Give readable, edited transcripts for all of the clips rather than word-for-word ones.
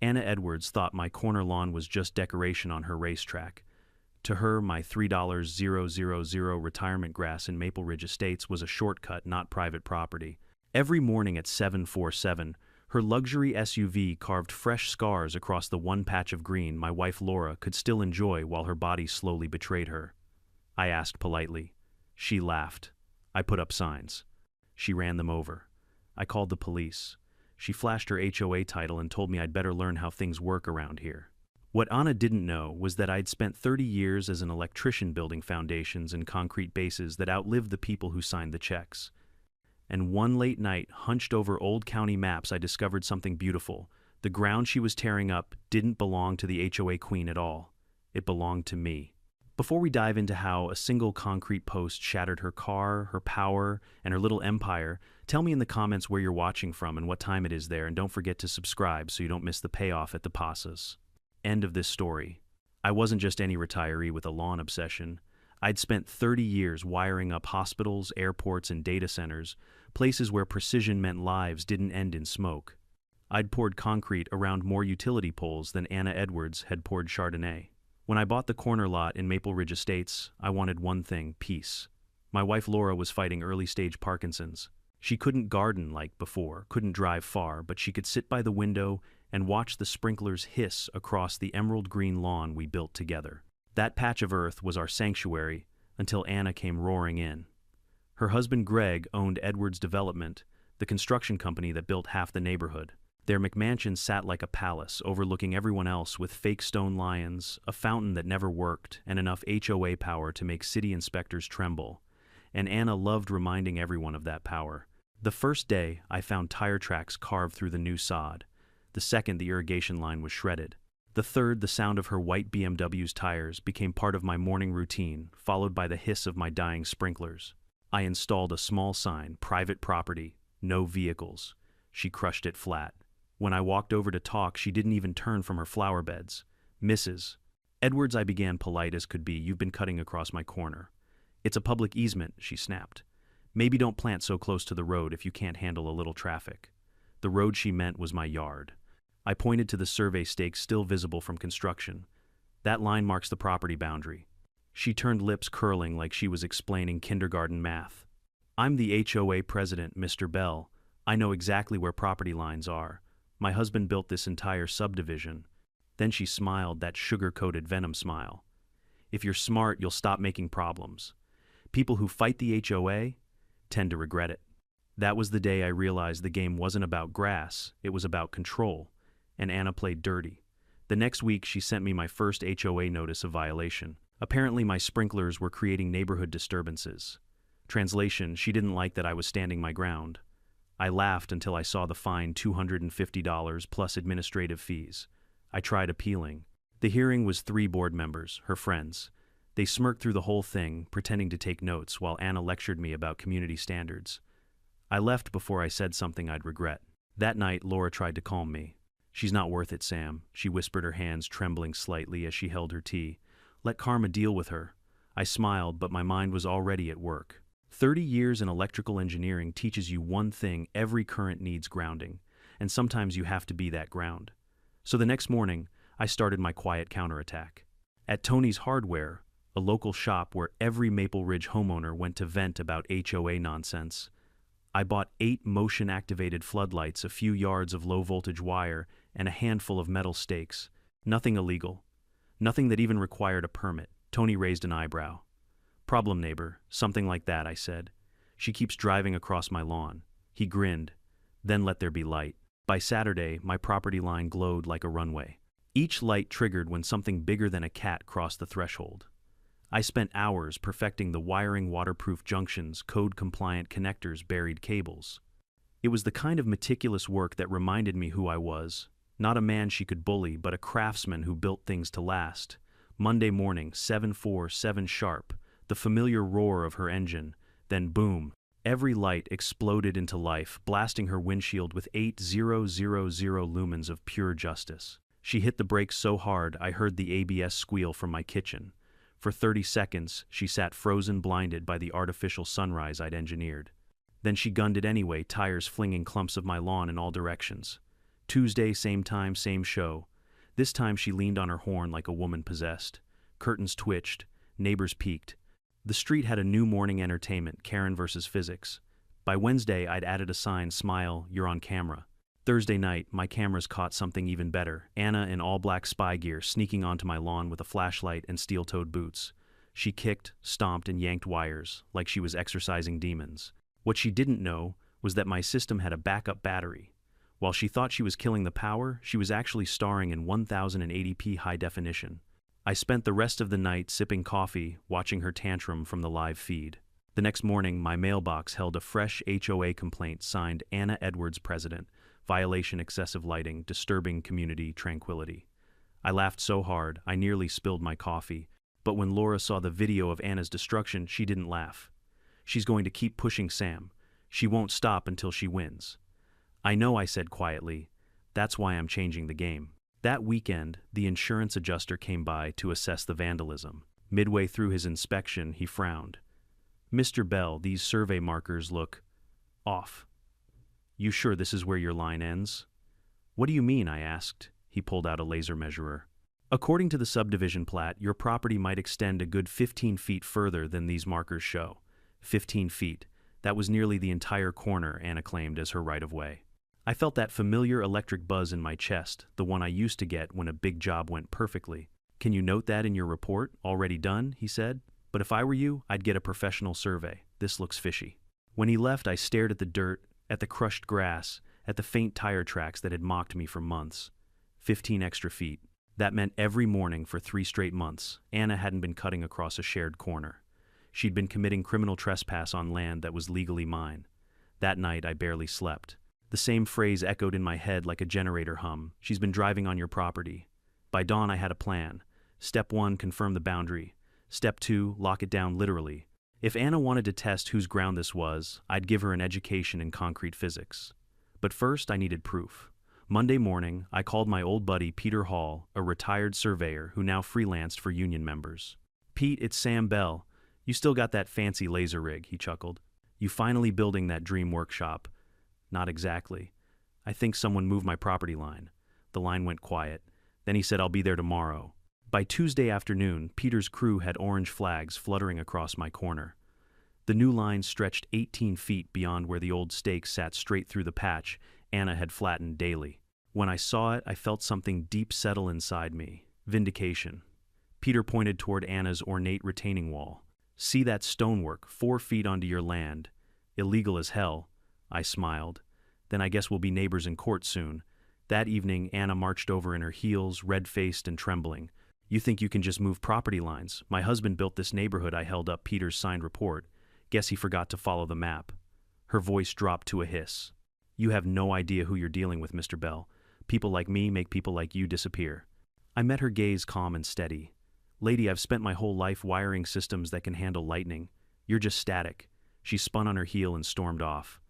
Anna Edwards thought my corner lawn was just decoration on her racetrack. To her, my $3,000 retirement grass in Maple Ridge Estates was a shortcut, not private property. Every morning at 7:47, her luxury SUV carved fresh scars across the one patch of green my wife Laura could still enjoy while her body slowly betrayed her. I asked politely. She laughed. I put up signs. She ran them over. I called the police. She flashed her HOA title and told me I'd better learn how things work around here. What Anna didn't know was that I'd spent 30 years as an electrician building foundations and concrete bases that outlived the people who signed the checks. And one late night, hunched over old county maps, I discovered something beautiful. The ground she was tearing up didn't belong to the HOA queen at all. It belonged to me. Before we dive into how a single concrete post shattered her car, her power, and her little empire, tell me in the comments where you're watching from and what time it is there, and don't forget to subscribe so you don't miss the payoff at the Pasas. End of this story. I wasn't just any retiree with a lawn obsession. I'd spent 30 years wiring up hospitals, airports, and data centers, places where precision meant lives didn't end in smoke. I'd poured concrete around more utility poles than Anna Edwards had poured Chardonnay. When I bought the corner lot in Maple Ridge Estates, I wanted one thing: peace. My wife Laura was fighting early-stage Parkinson's. She couldn't garden like before, couldn't drive far, but she could sit by the window and watch the sprinklers hiss across the emerald green lawn we built together. That patch of earth was our sanctuary until Anna came roaring in. Her husband Greg owned Edwards Development, the construction company that built half the neighborhood. Their McMansion sat like a palace, overlooking everyone else, with fake stone lions, a fountain that never worked, and enough HOA power to make city inspectors tremble. And Anna loved reminding everyone of that power. The first day, I found tire tracks carved through the new sod. The second, the irrigation line was shredded. The third, the sound of her white BMW's tires became part of my morning routine, followed by the hiss of my dying sprinklers. I installed a small sign: private property, no vehicles. She crushed it flat. When I walked over to talk, she didn't even turn from her flower beds. Mrs. Edwards, I began polite as could be, you've been cutting across my corner. It's a public easement, she snapped. Maybe don't plant so close to the road if you can't handle a little traffic. The road she meant was my yard. I pointed to the survey stakes still visible from construction. That line marks the property boundary. She turned, lips curling like she was explaining kindergarten math. I'm the HOA president, Mr. Bell. I know exactly where property lines are. My husband built this entire subdivision. Then she smiled, that sugar-coated venom smile. If you're smart, you'll stop making problems. People who fight the HOA tend to regret it. That was the day I realized the game wasn't about grass, it was about control, and Anna played dirty. The next week, she sent me my first HOA notice of violation. Apparently, my sprinklers were creating neighborhood disturbances. Translation: she didn't like that I was standing my ground. I laughed until I saw the fine, $250 plus administrative fees. I tried appealing. The hearing was 3 board members, her friends. They smirked through the whole thing, pretending to take notes, while Anna lectured me about community standards. I left before I said something I'd regret. That night, Laura tried to calm me. She's not worth it, Sam, she whispered, her hands trembling slightly as she held her tea. Let karma deal with her. I smiled, but my mind was already at work. 30 years in electrical engineering teaches you one thing: every current needs grounding, and sometimes you have to be that ground. So the next morning, I started my quiet counterattack. At Tony's Hardware, a local shop where every Maple Ridge homeowner went to vent about HOA nonsense, I bought 8 motion-activated floodlights, a few yards of low-voltage wire, and a handful of metal stakes. Nothing illegal. Nothing that even required a permit. Tony raised an eyebrow. Problem neighbor, something like that, I said. She keeps driving across my lawn. He grinned. Then let there be light. By Saturday, my property line glowed like a runway. Each light triggered when something bigger than a cat crossed the threshold. I spent hours perfecting the wiring, waterproof junctions, code-compliant connectors, buried cables. It was the kind of meticulous work that reminded me who I was. Not a man she could bully, but a craftsman who built things to last. Monday morning, 7:47 sharp. The familiar roar of her engine, then boom. Every light exploded into life, blasting her windshield with 8,000 lumens of pure justice. She hit the brakes so hard I heard the ABS squeal from my kitchen. For 30 seconds, she sat frozen, blinded by the artificial sunrise I'd engineered. Then she gunned it anyway, tires flinging clumps of my lawn in all directions. Tuesday, same time, same show. This time she leaned on her horn like a woman possessed. Curtains twitched, neighbors peeked. The street had a new morning entertainment, Karen versus physics. By Wednesday, I'd added a sign, "Smile, you're on camera." Thursday night, my cameras caught something even better. Anna in all-black spy gear sneaking onto my lawn with a flashlight and steel-toed boots. She kicked, stomped, and yanked wires, like she was exorcising demons. What she didn't know was that my system had a backup battery. While she thought she was killing the power, she was actually starring in 1080p high definition. I spent the rest of the night sipping coffee, watching her tantrum from the live feed. The next morning, my mailbox held a fresh HOA complaint signed Anna Edwards, President, violation excessive lighting, disturbing community tranquility. I laughed so hard, I nearly spilled my coffee, but when Laura saw the video of Anna's destruction, she didn't laugh. She's going to keep pushing Sam. She won't stop until she wins. I know, I said quietly. That's why I'm changing the game. That weekend, the insurance adjuster came by to assess the vandalism. Midway through his inspection, he frowned. "Mr. Bell, these survey markers look off. You sure this is where your line ends?" "What do you mean?" I asked. He pulled out a laser measurer. "According to the subdivision plat, your property might extend a good 15 feet further than these markers show." 15 feet. That was nearly the entire corner, Anna claimed as her right-of-way. I felt that familiar electric buzz in my chest, the one I used to get when a big job went perfectly. "Can you note that in your report? Already done?" he said. "But if I were you, I'd get a professional survey. This looks fishy." When he left, I stared at the dirt, at the crushed grass, at the faint tire tracks that had mocked me for months. 15 extra feet. That meant every morning for 3 straight months, Anna hadn't been cutting across a shared corner. She'd been committing criminal trespass on land that was legally mine. That night, I barely slept. The same phrase echoed in my head like a generator hum. "She's been driving on your property." By dawn, I had a plan. Step 1, confirm the boundary. Step 2, lock it down literally. If Anna wanted to test whose ground this was, I'd give her an education in concrete physics. But first, I needed proof. Monday morning, I called my old buddy Peter Hall, a retired surveyor who now freelanced for union members. "Pete, it's Sam Bell. You still got that fancy laser rig," he chuckled. "You finally building that dream workshop?" "Not exactly. I think someone moved my property line." The line went quiet. Then he said, "I'll be there tomorrow." By Tuesday afternoon, Peter's crew had orange flags fluttering across my corner. The new line stretched 18 feet beyond where the old stakes sat straight through the patch Anna had flattened daily. When I saw it, I felt something deep settle inside me. Vindication. Peter pointed toward Anna's ornate retaining wall. "See that stonework, 4 feet onto your land. Illegal as hell." I smiled. "Then I guess we'll be neighbors in court soon." That evening, Anna marched over in her heels, red-faced and trembling. "You think you can just move property lines? My husband built this neighborhood." I held up Peter's signed report. "Guess he forgot to follow the map." Her voice dropped to a hiss. "You have no idea who you're dealing with, Mr. Bell. People like me make people like you disappear." I met her gaze calm and steady. "Lady, I've spent my whole life wiring systems that can handle lightning. You're just static." She spun on her heel and stormed off.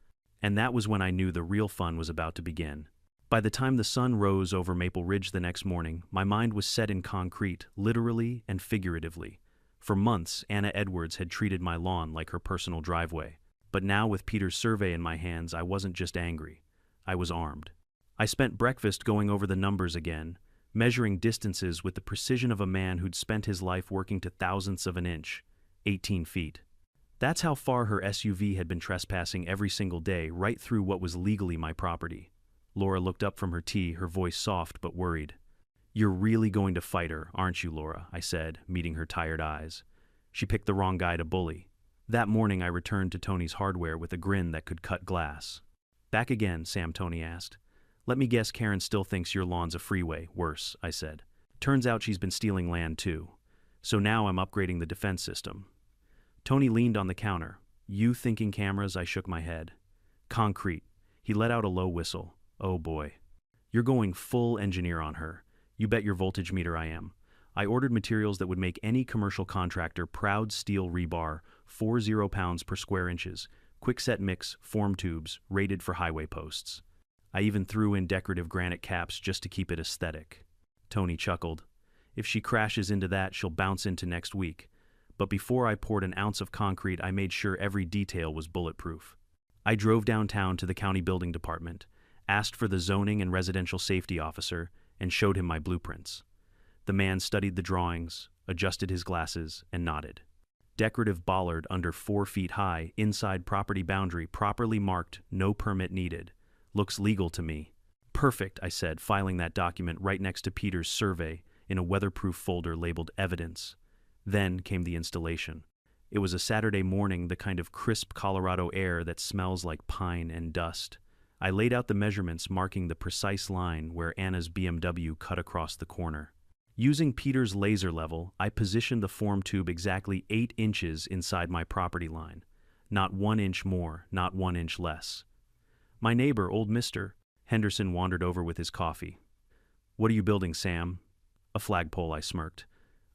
And that was when I knew the real fun was about to begin. By the time the sun rose over Maple Ridge the next morning, my mind was set in concrete, literally and figuratively. For months, Anna Edwards had treated my lawn like her personal driveway. But now, with Peter's survey in my hands, I wasn't just angry. I was armed. I spent breakfast going over the numbers again, measuring distances with the precision of a man who'd spent his life working to thousandths of an inch, 18 feet. That's how far her SUV had been trespassing every single day, right through what was legally my property. Laura looked up from her tea, her voice soft but worried. "You're really going to fight her, aren't you, Laura?" I said, meeting her tired eyes. She picked the wrong guy to bully. That morning I returned to Tony's hardware with a grin that could cut glass. "Back again?" Sam Tony asked. "Let me guess, Karen still thinks your lawn's a freeway." "Worse," I said. "Turns out she's been stealing land too. So now I'm upgrading the defense system." Tony leaned on the counter. "You thinking cameras?" I shook my head. "Concrete." He let out a low whistle. "Oh boy. You're going full engineer on her. You bet your voltage meter I am. I ordered materials that would make any commercial contractor proud. Steel rebar, 40 pounds per square inches, quickset mix, form tubes, rated for highway posts. I even threw in decorative granite caps just to keep it aesthetic." Tony chuckled. "If she crashes into that, she'll bounce into next week." But before I poured an ounce of concrete, I made sure every detail was bulletproof. I drove downtown to the county building department. asked for the zoning and residential safety officer, and showed him my blueprints. The man studied the drawings, adjusted his glasses, and nodded. Decorative bollard under 4 feet high, inside property boundary, properly marked, no permit needed. Looks legal to me. Perfect, I said, filing that document right next to Peter's survey in a weatherproof folder labeled Evidence. Then came the installation. It was a Saturday morning, the kind of crisp Colorado air that smells like pine and dust. I laid out the measurements, marking the precise line where Anna's BMW cut across the corner. Using Peter's laser level, I positioned the form tube exactly 8 inches inside my property line. Not 1 inch more, not 1 inch less. My neighbor, old Mr. Henderson, wandered over with his coffee. "What are you building, Sam?" "A flagpole," I smirked.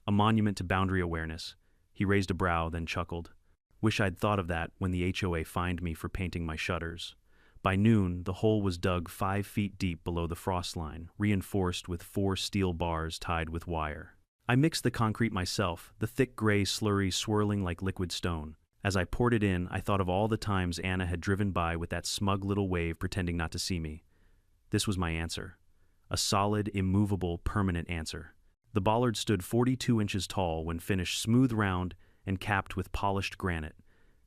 "A monument to boundary awareness." He raised a brow, then chuckled. "Wish I'd thought of that when the HOA fined me for painting my shutters." By noon, the hole was dug 5 feet deep below the frost line, reinforced with 4 steel bars tied with wire. I mixed the concrete myself, the thick gray slurry swirling like liquid stone. As I poured it in, I thought of all the times Anna had driven by with that smug little wave pretending not to see me. This was my answer. A solid, immovable, permanent answer. The bollard stood 42 inches tall when finished, smooth, round, and capped with polished granite.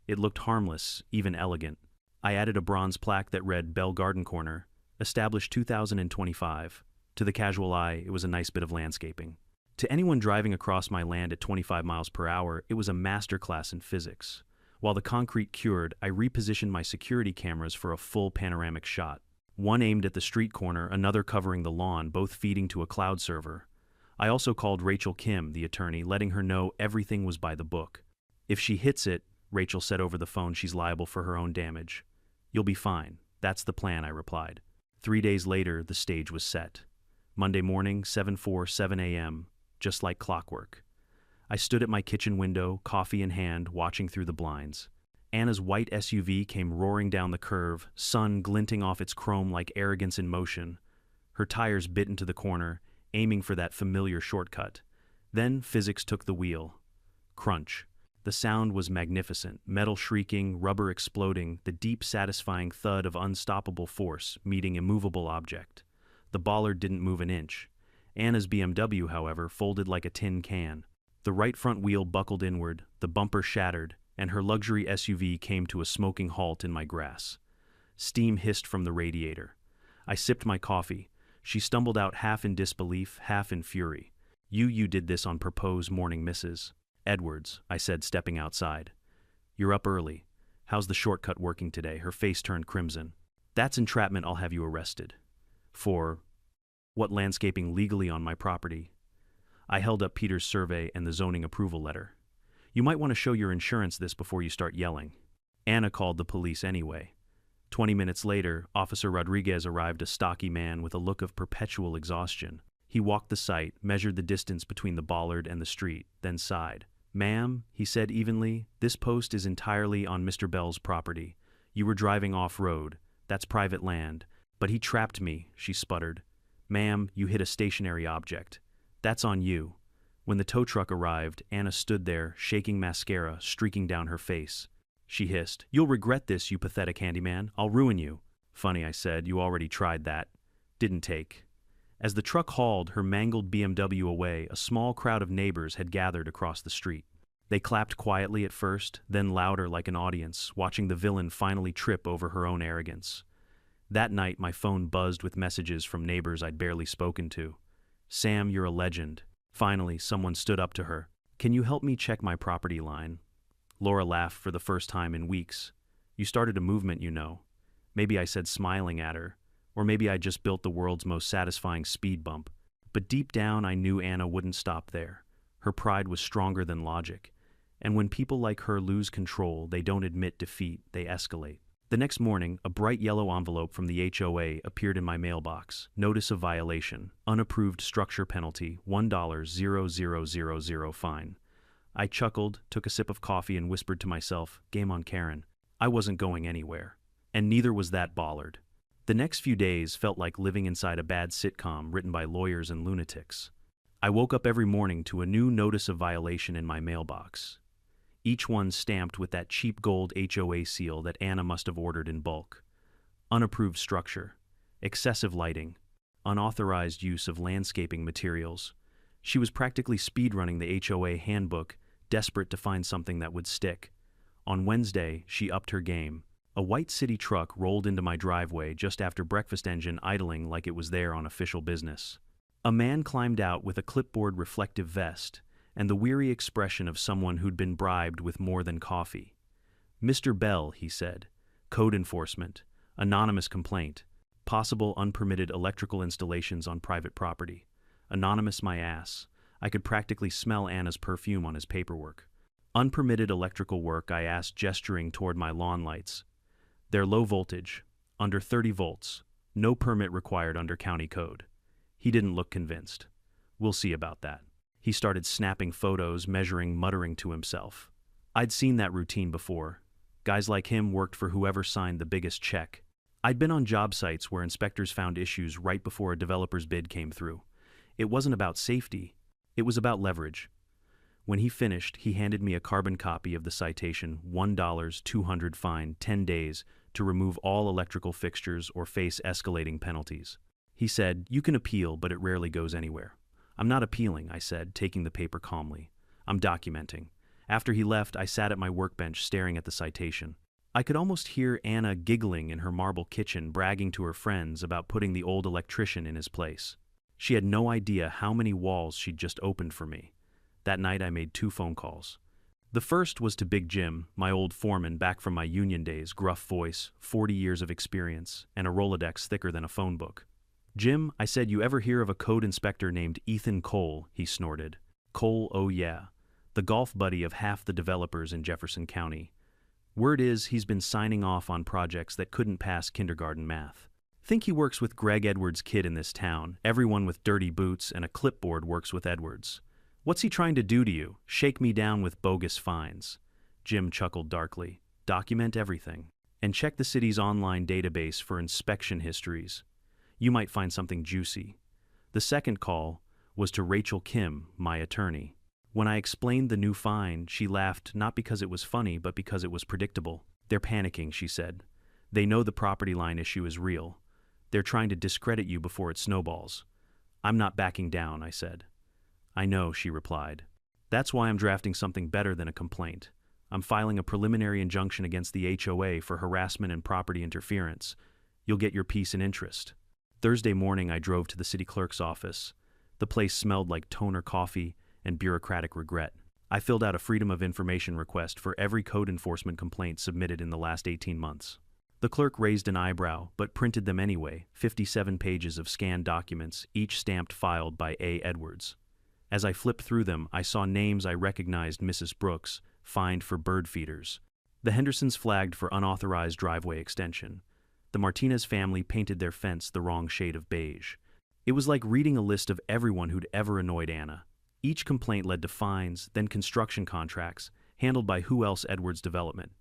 It looked harmless, even elegant. I added a bronze plaque that read Bell Garden Corner, established 2025. To the casual eye, it was a nice bit of landscaping. To anyone driving across my land at 25 miles per hour, it was a masterclass in physics. While the concrete cured, I repositioned my security cameras for a full panoramic shot. One aimed at the street corner, another covering the lawn, both feeding to a cloud server. I also called Rachel Kim, the attorney, letting her know everything was by the book. "If she hits it," Rachel said over the phone, "she's liable for her own damage." "You'll be fine. That's the plan," I replied. 3 days later, the stage was set. Monday morning, 7 a.m., just like clockwork. I stood at my kitchen window, coffee in hand, watching through the blinds. Anna's white SUV came roaring down the curve, sun glinting off its chrome like arrogance in motion. Her tires bit into the corner, aiming for that familiar shortcut. Then physics took the wheel. Crunch. The sound was magnificent, metal shrieking, rubber exploding, the deep, satisfying thud of unstoppable force meeting immovable object. The bollard didn't move an inch. Anna's BMW, however, folded like a tin can. The right front wheel buckled inward, the bumper shattered, and her luxury SUV came to a smoking halt in my grass. Steam hissed from the radiator. I sipped my coffee. She stumbled out, half in disbelief, half in fury. You did this on purpose morning, Mrs. Edwards," I said, stepping outside. "You're up early. How's the shortcut working today?" Her face turned crimson. "That's entrapment. I'll have you arrested." "For what, landscaping legally on my property?" I held up Peter's survey and the zoning approval letter. "You might want to show your insurance this before you start yelling." Anna called the police anyway. 20 minutes later, Officer Rodriguez arrived, a stocky man with a look of perpetual exhaustion. He walked the site, measured the distance between the bollard and the street, then sighed. "Ma'am," he said evenly, "this post is entirely on Mr. Bell's property. You were driving off-road. That's private land." "But he trapped me," she sputtered. "Ma'am, you hit a stationary object. That's on you." When the tow truck arrived, Anna stood there, shaking mascara streaking down her face. She hissed, "You'll regret this, you pathetic handyman. I'll ruin you." "Funny," I said. "You already tried that." Didn't take. As the truck hauled her mangled BMW away, a small crowd of neighbors had gathered across the street. They clapped quietly at first, then louder like an audience, watching the villain finally trip over her own arrogance. That night, my phone buzzed with messages from neighbors I'd barely spoken to. "Sam, you're a legend." Finally, someone stood up to her. "Can you help me check my property line?" Laura laughed for the first time in weeks. "You started a movement, you know." Maybe I said, smiling at her. Or maybe I just built the world's most satisfying speed bump. But deep down, I knew Anna wouldn't stop there. Her pride was stronger than logic. And when people like her lose control, they don't admit defeat, they escalate. The next morning, a bright yellow envelope from the HOA appeared in my mailbox. Notice of violation. Unapproved structure penalty, $1,000 fine. I chuckled, took a sip of coffee, and whispered to myself, "Game on, Karen." I wasn't going anywhere. And neither was that bollard. The next few days felt like living inside a bad sitcom written by lawyers and lunatics. I woke up every morning to a new notice of violation in my mailbox. Each one stamped with that cheap gold HOA seal that Anna must have ordered in bulk. Unapproved structure. excessive lighting, unauthorized use of landscaping materials. She was practically speedrunning the HOA handbook, desperate to find something that would stick. On Wednesday, she upped her game. A white city truck rolled into my driveway just after breakfast engine idling like it was there on official business. A man climbed out with a clipboard reflective vest and the weary expression of someone who'd been bribed with more than coffee. "Mr. Bell," he said. "Code enforcement. Anonymous complaint. Possible unpermitted electrical installations on private property." Anonymous my ass. I could practically smell Anna's perfume on his paperwork. "Unpermitted electrical work," I asked, gesturing toward my lawn lights. "They're low voltage, under 30 volts. No permit required under county code." He didn't look convinced. "We'll see about that." He started snapping photos, measuring, muttering to himself. I'd seen that routine before. Guys like him worked for whoever signed the biggest check. I'd been on job sites where inspectors found issues right before a developer's bid came through. It wasn't about safety. It was about leverage. When he finished, he handed me a carbon copy of the citation, $1,200 fine, 10 days, to remove all electrical fixtures or face escalating penalties. He said, "You can appeal, but it rarely goes anywhere." "I'm not appealing," I said, taking the paper calmly. "I'm documenting." After he left, I sat at my workbench staring at the citation. I could almost hear Anna giggling in her marble kitchen, bragging to her friends about putting the old electrician in his place. She had no idea how many walls she'd just opened for me. That night I made 2 phone calls. The first was to Big Jim, my old foreman back from my union days, gruff voice, 40 years of experience, and a Rolodex thicker than a phone book. "Jim," I said, "you ever hear of a code inspector named Ethan Cole?" He snorted. "Cole, oh yeah. The golf buddy of half the developers in Jefferson County. Word is he's been signing off on projects that couldn't pass kindergarten math. Think he works with Greg Edwards' kid in this town. Everyone with dirty boots and a clipboard works with Edwards. What's he trying to do to you? Shake me down with bogus fines." Jim chuckled darkly. "Document everything. And check the city's online database for inspection histories. You might find something juicy." The second call was to Rachel Kim, my attorney. When I explained the new fine, she laughed, not because it was funny, but because it was predictable. "They're panicking," she said. "They know the property line issue is real. They're trying to discredit you before it snowballs." "I'm not backing down," I said. "I know," she replied. "That's why I'm drafting something better than a complaint. I'm filing a preliminary injunction against the HOA for harassment and property interference. You'll get your piece and interest." Thursday morning, I drove to the city clerk's office. The place smelled like toner coffee and bureaucratic regret. I filled out a Freedom of Information request for every code enforcement complaint submitted in the last 18 months. The clerk raised an eyebrow, but printed them anyway, 57 pages of scanned documents, each stamped filed by A. Edwards. As I flipped through them, I saw names I recognized: Mrs. Brooks, fined for bird feeders. The Hendersons flagged for unauthorized driveway extension. The Martinez family painted their fence the wrong shade of beige. It was like reading a list of everyone who'd ever annoyed Anna. Each complaint led to fines, then construction contracts, handled by Who Else Edwards Development.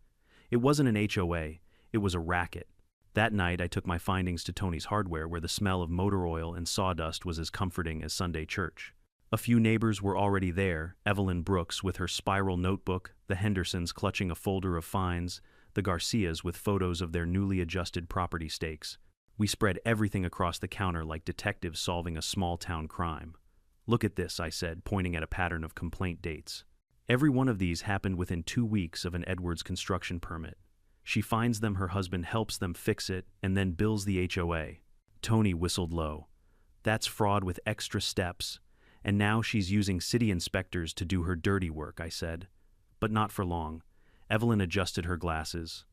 It wasn't an HOA, it was a racket. That night, I took my findings to Tony's Hardware, where the smell of motor oil and sawdust was as comforting as Sunday church. A few neighbors were already there: Evelyn Brooks with her spiral notebook, the Hendersons clutching a folder of fines, the Garcias with photos of their newly adjusted property stakes. We spread everything across the counter like detectives solving a small-town crime. "Look at this," I said, pointing at a pattern of complaint dates. Every one of these happened within 2 weeks of an Edwards construction permit. She finds them, her husband helps them fix it, and then bills the HOA. Tony whistled low. "That's fraud with extra steps. And now she's using city inspectors to do her dirty work," I said. But not for long. Evelyn adjusted her glasses.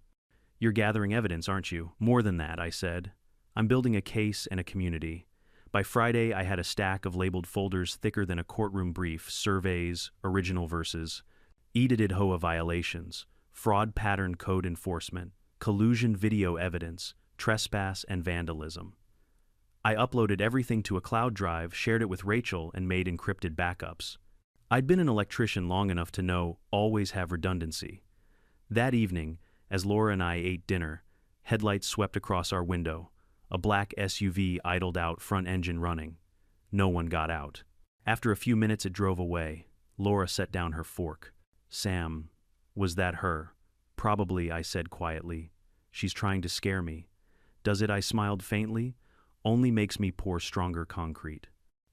"You're gathering evidence, aren't you?" "More than that," I said. "I'm building a case and a community." By Friday, I had a stack of labeled folders thicker than a courtroom brief: surveys, original verses, edited HOA violations, fraud pattern code enforcement, collusion video evidence, trespass, and vandalism. I uploaded everything to a cloud drive, shared it with Rachel, and made encrypted backups. I'd been an electrician long enough to know always have redundancy. That evening, as Laura and I ate dinner, headlights swept across our window. A black SUV idled out, front engine running. No one got out. After a few minutes, it drove away. Laura set down her fork. "Sam, was that her?" "Probably," I said quietly. "She's trying to scare me." "Does it?" I smiled faintly. only makes me pour stronger concrete.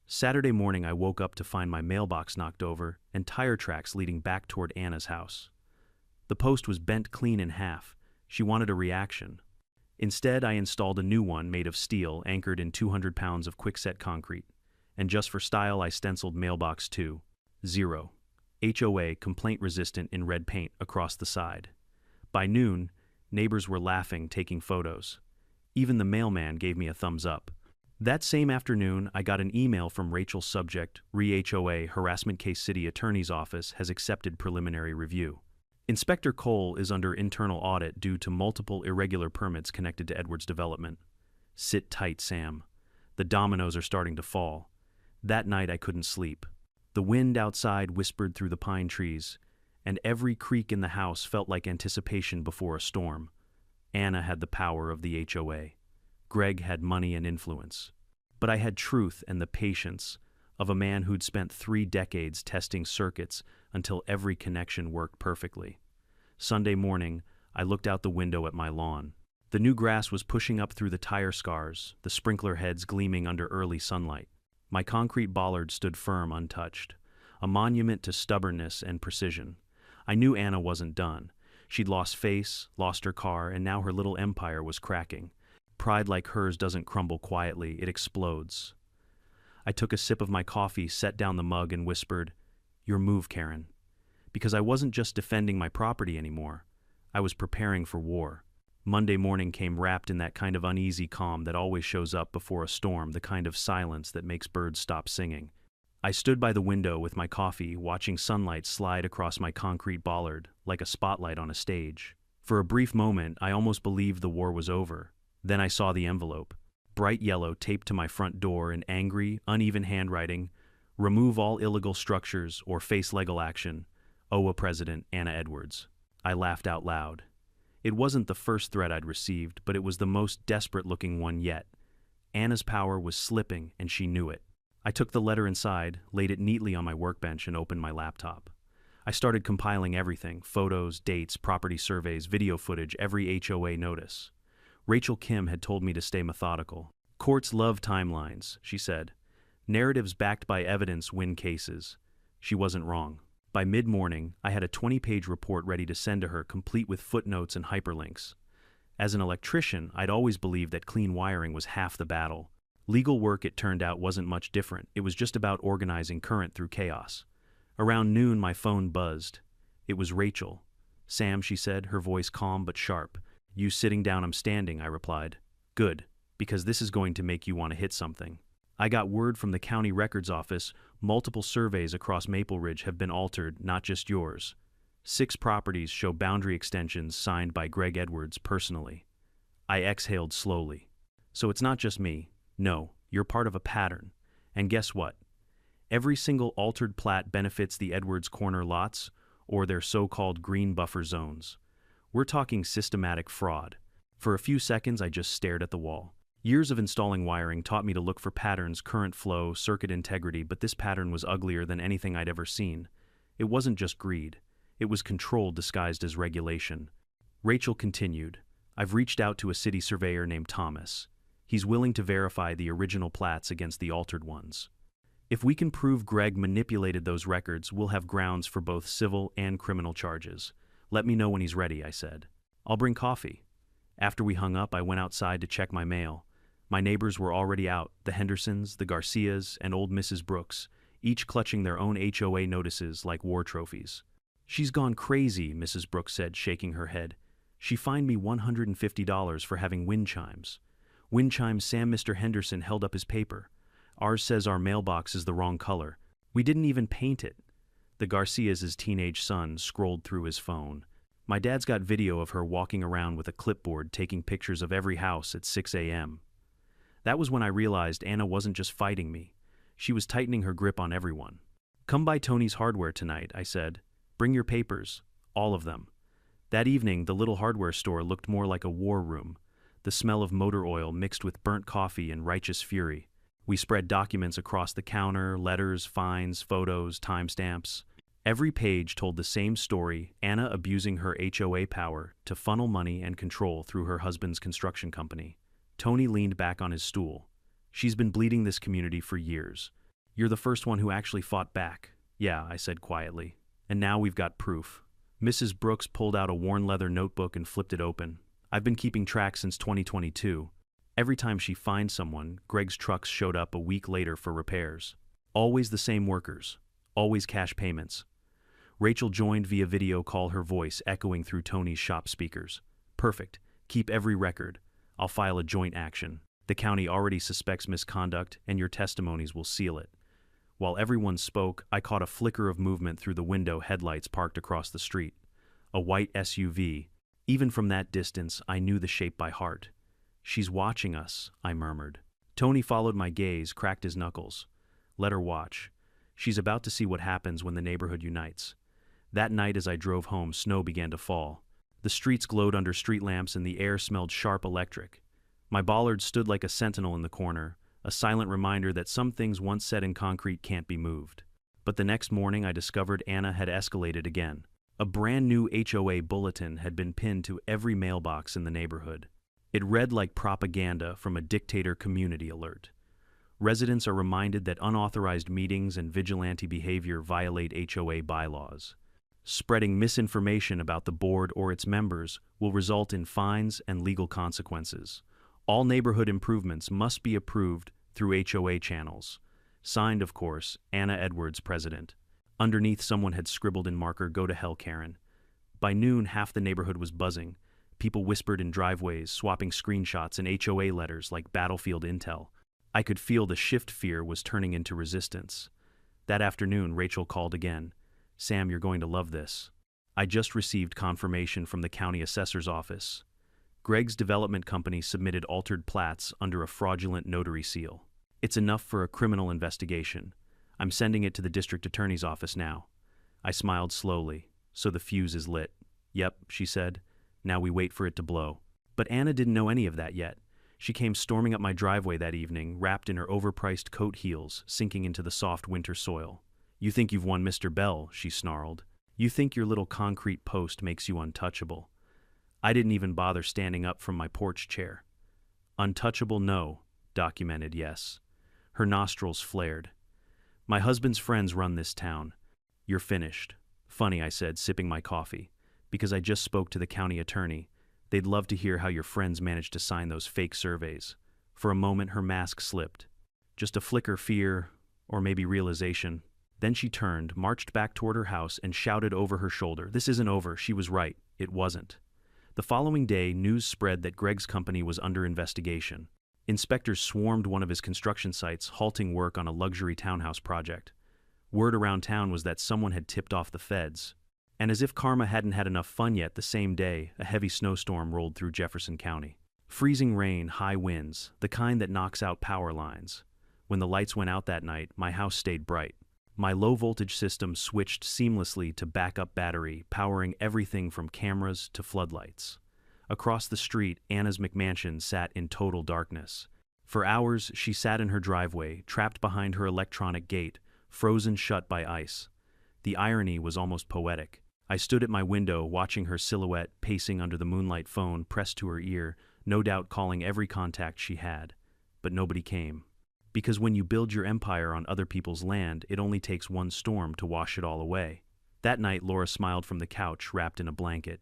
Saturday morning, I woke up to find my mailbox knocked over and tire tracks leading back toward Anna's house. The post was bent clean in half. She wanted a reaction. Instead, I installed a new one made of steel anchored in 200 pounds of quickset concrete. And just for style, I stenciled Mailbox 2, 0, HOA, complaint resistant in red paint across the side. By noon, neighbors were laughing, taking photos. Even the mailman gave me a thumbs up. That same afternoon, I got an email from Rachel's subject, HOA harassment case city attorney's office has accepted preliminary review. Inspector Cole is under internal audit due to multiple irregular permits connected to Edwards development. Sit tight, Sam. The dominoes are starting to fall. That night I couldn't sleep. The wind outside whispered through the pine trees, and every creak in the house felt like anticipation before a storm. Anna had the power of the HOA. Greg had money and influence. But I had truth and the patience of a man who'd spent 3 decades testing circuits until every connection worked perfectly. Sunday morning, I looked out the window at my lawn. The new grass was pushing up through the tire scars, the sprinkler heads gleaming under early sunlight. My concrete bollard stood firm, untouched, a monument to stubbornness and precision. I knew Anna wasn't done. She'd lost face, lost her car, and now her little empire was cracking. Pride like hers doesn't crumble quietly, it explodes. I took a sip of my coffee, set down the mug, and whispered, "Your move, Karen." Because I wasn't just defending my property anymore. I was preparing for war. Monday morning came wrapped in that kind of uneasy calm that always shows up before a storm, the kind of silence that makes birds stop singing. I stood by the window with my coffee, watching sunlight slide across my concrete bollard like a spotlight on a stage. For a brief moment, I almost believed the war was over. Then I saw the envelope. Bright yellow taped to my front door in angry, uneven handwriting. Remove all illegal structures or face legal action. HOA President Anna Edwards. I laughed out loud. It wasn't the first threat I'd received, but it was the most desperate-looking one yet. Anna's power was slipping, and she knew it. I took the letter inside, laid it neatly on my workbench, and opened my laptop. I started compiling everything: photos, dates, property surveys, video footage, every HOA notice. Rachel Kim had told me to stay methodical. Courts love timelines, she said. Narratives backed by evidence win cases. She wasn't wrong. By mid-morning, I had a 20-page report ready to send to her, complete with footnotes and hyperlinks. As an electrician, I'd always believed that clean wiring was half the battle. Legal work, it turned out, wasn't much different. It was just about organizing current through chaos. Around noon, my phone buzzed. It was Rachel. "Sam," she said, her voice calm but sharp. "You sitting down, I'm standing," I replied. "Good, because this is going to make you want to hit something." I got word from the county records office. Multiple surveys across Maple Ridge have been altered, not just yours. 6 properties show boundary extensions signed by Greg Edwards personally. I exhaled slowly. So it's not just me. No, you're part of a pattern. And guess what? Every single altered plat benefits the Edwards corner lots, or their so-called green buffer zones. We're talking systematic fraud. For a few seconds, I just stared at the wall. Years of installing wiring taught me to look for patterns, current flow, circuit integrity, but this pattern was uglier than anything I'd ever seen. It wasn't just greed. It was control disguised as regulation. Rachel continued, "I've reached out to a city surveyor named Thomas. He's willing to verify the original plats against the altered ones. If we can prove Greg manipulated those records, we'll have grounds for both civil and criminal charges. Let me know when he's ready," I said. "I'll bring coffee." After we hung up, I went outside to check my mail. My neighbors were already out, the Hendersons, the Garcias, and old Mrs. Brooks, each clutching their own HOA notices like war trophies. "She's gone crazy," Mrs. Brooks said, shaking her head. "She fined me $150 for having wind chimes." "Wind chimes, Sam," Mr. Henderson held up his paper. "Ours says our mailbox is the wrong color. We didn't even paint it." The Garcias' teenage son scrolled through his phone. "My dad's got video of her walking around with a clipboard taking pictures of every house at 6 a.m. That was when I realized Anna wasn't just fighting me. She was tightening her grip on everyone. "Come by Tony's Hardware tonight," I said. "Bring your papers. All of them." That evening, the little hardware store looked more like a war room. The smell of motor oil mixed with burnt coffee and righteous fury. We spread documents across the counter, letters, fines, photos, timestamps. Every page told the same story: Anna abusing her HOA power to funnel money and control through her husband's construction company. Tony leaned back on his stool. She's been bleeding this community for years. You're the first one who actually fought back. Yeah, I said quietly. And now we've got proof. Mrs. Brooks pulled out a worn leather notebook and flipped it open. I've been keeping track since 2022. Every time she finds someone, Greg's trucks showed up a week later for repairs. Always the same workers. Always cash payments. Rachel joined via video call, her voice echoing through Tony's shop speakers. Perfect. Keep every record. I'll file a joint action. The county already suspects misconduct, and your testimonies will seal it. While everyone spoke, I caught a flicker of movement through the window headlights parked across the street. A white SUV. Even from that distance, I knew the shape by heart. She's watching us, I murmured. Tony followed my gaze, cracked his knuckles. Let her watch. She's about to see what happens when the neighborhood unites. That night as I drove home, snow began to fall. The streets glowed under street lamps and the air smelled sharp electric. My bollard stood like a sentinel in the corner, a silent reminder that some things once set in concrete can't be moved. But the next morning I discovered Anna had escalated again. A brand new HOA bulletin had been pinned to every mailbox in the neighborhood. It read like propaganda from a dictator community alert. Residents are reminded that unauthorized meetings and vigilante behavior violate HOA bylaws. Spreading misinformation about the board or its members will result in fines and legal consequences. All neighborhood improvements must be approved through HOA channels. Signed, of course, Anna Edwards, President. Underneath, someone had scribbled in marker, "Go to hell, Karen." By noon, half the neighborhood was buzzing. People whispered in driveways, swapping screenshots and HOA letters like battlefield intel. I could feel the shift fear was turning into resistance. That afternoon, Rachel called again. "Sam, you're going to love this. I just received confirmation from the county assessor's office. Greg's development company submitted altered plats under a fraudulent notary seal. It's enough for a criminal investigation. I'm sending it to the district attorney's office now." I smiled slowly. "So the fuse is lit." "Yep," she said. "Now we wait for it to blow." But Anna didn't know any of that yet. She came storming up my driveway that evening, wrapped in her overpriced coat heels, sinking into the soft winter soil. "You think you've won Mr. Bell," she snarled. "You think your little concrete post makes you untouchable." I didn't even bother standing up from my porch chair. "Untouchable, no. Documented, yes." Her nostrils flared. "My husband's friends run this town. You're finished." "Funny," I said, sipping my coffee. "Because I just spoke to the county attorney. They'd love to hear how your friends managed to sign those fake surveys." For a moment, her mask slipped. Just a flicker, fear, or maybe realization. Then she turned, marched back toward her house, and shouted over her shoulder, "This isn't over." She was right. It wasn't. The following day, news spread that Greg's company was under investigation. Inspectors swarmed one of his construction sites, halting work on a luxury townhouse project. Word around town was that someone had tipped off the feds. And as if karma hadn't had enough fun yet, the same day, a heavy snowstorm rolled through Jefferson County. Freezing rain, high winds, the kind that knocks out power lines. When the lights went out that night, my house stayed bright. My low-voltage system switched seamlessly to backup battery, powering everything from cameras to floodlights. Across the street, Anna's McMansion sat in total darkness. For hours, she sat in her driveway, trapped behind her electronic gate, frozen shut by ice. The irony was almost poetic. I stood at my window, watching her silhouette pacing under the moonlight, phone pressed to her ear, no doubt calling every contact she had. But nobody came. Because when you build your empire on other people's land, it only takes one storm to wash it all away. That night, Laura smiled from the couch, wrapped in a blanket.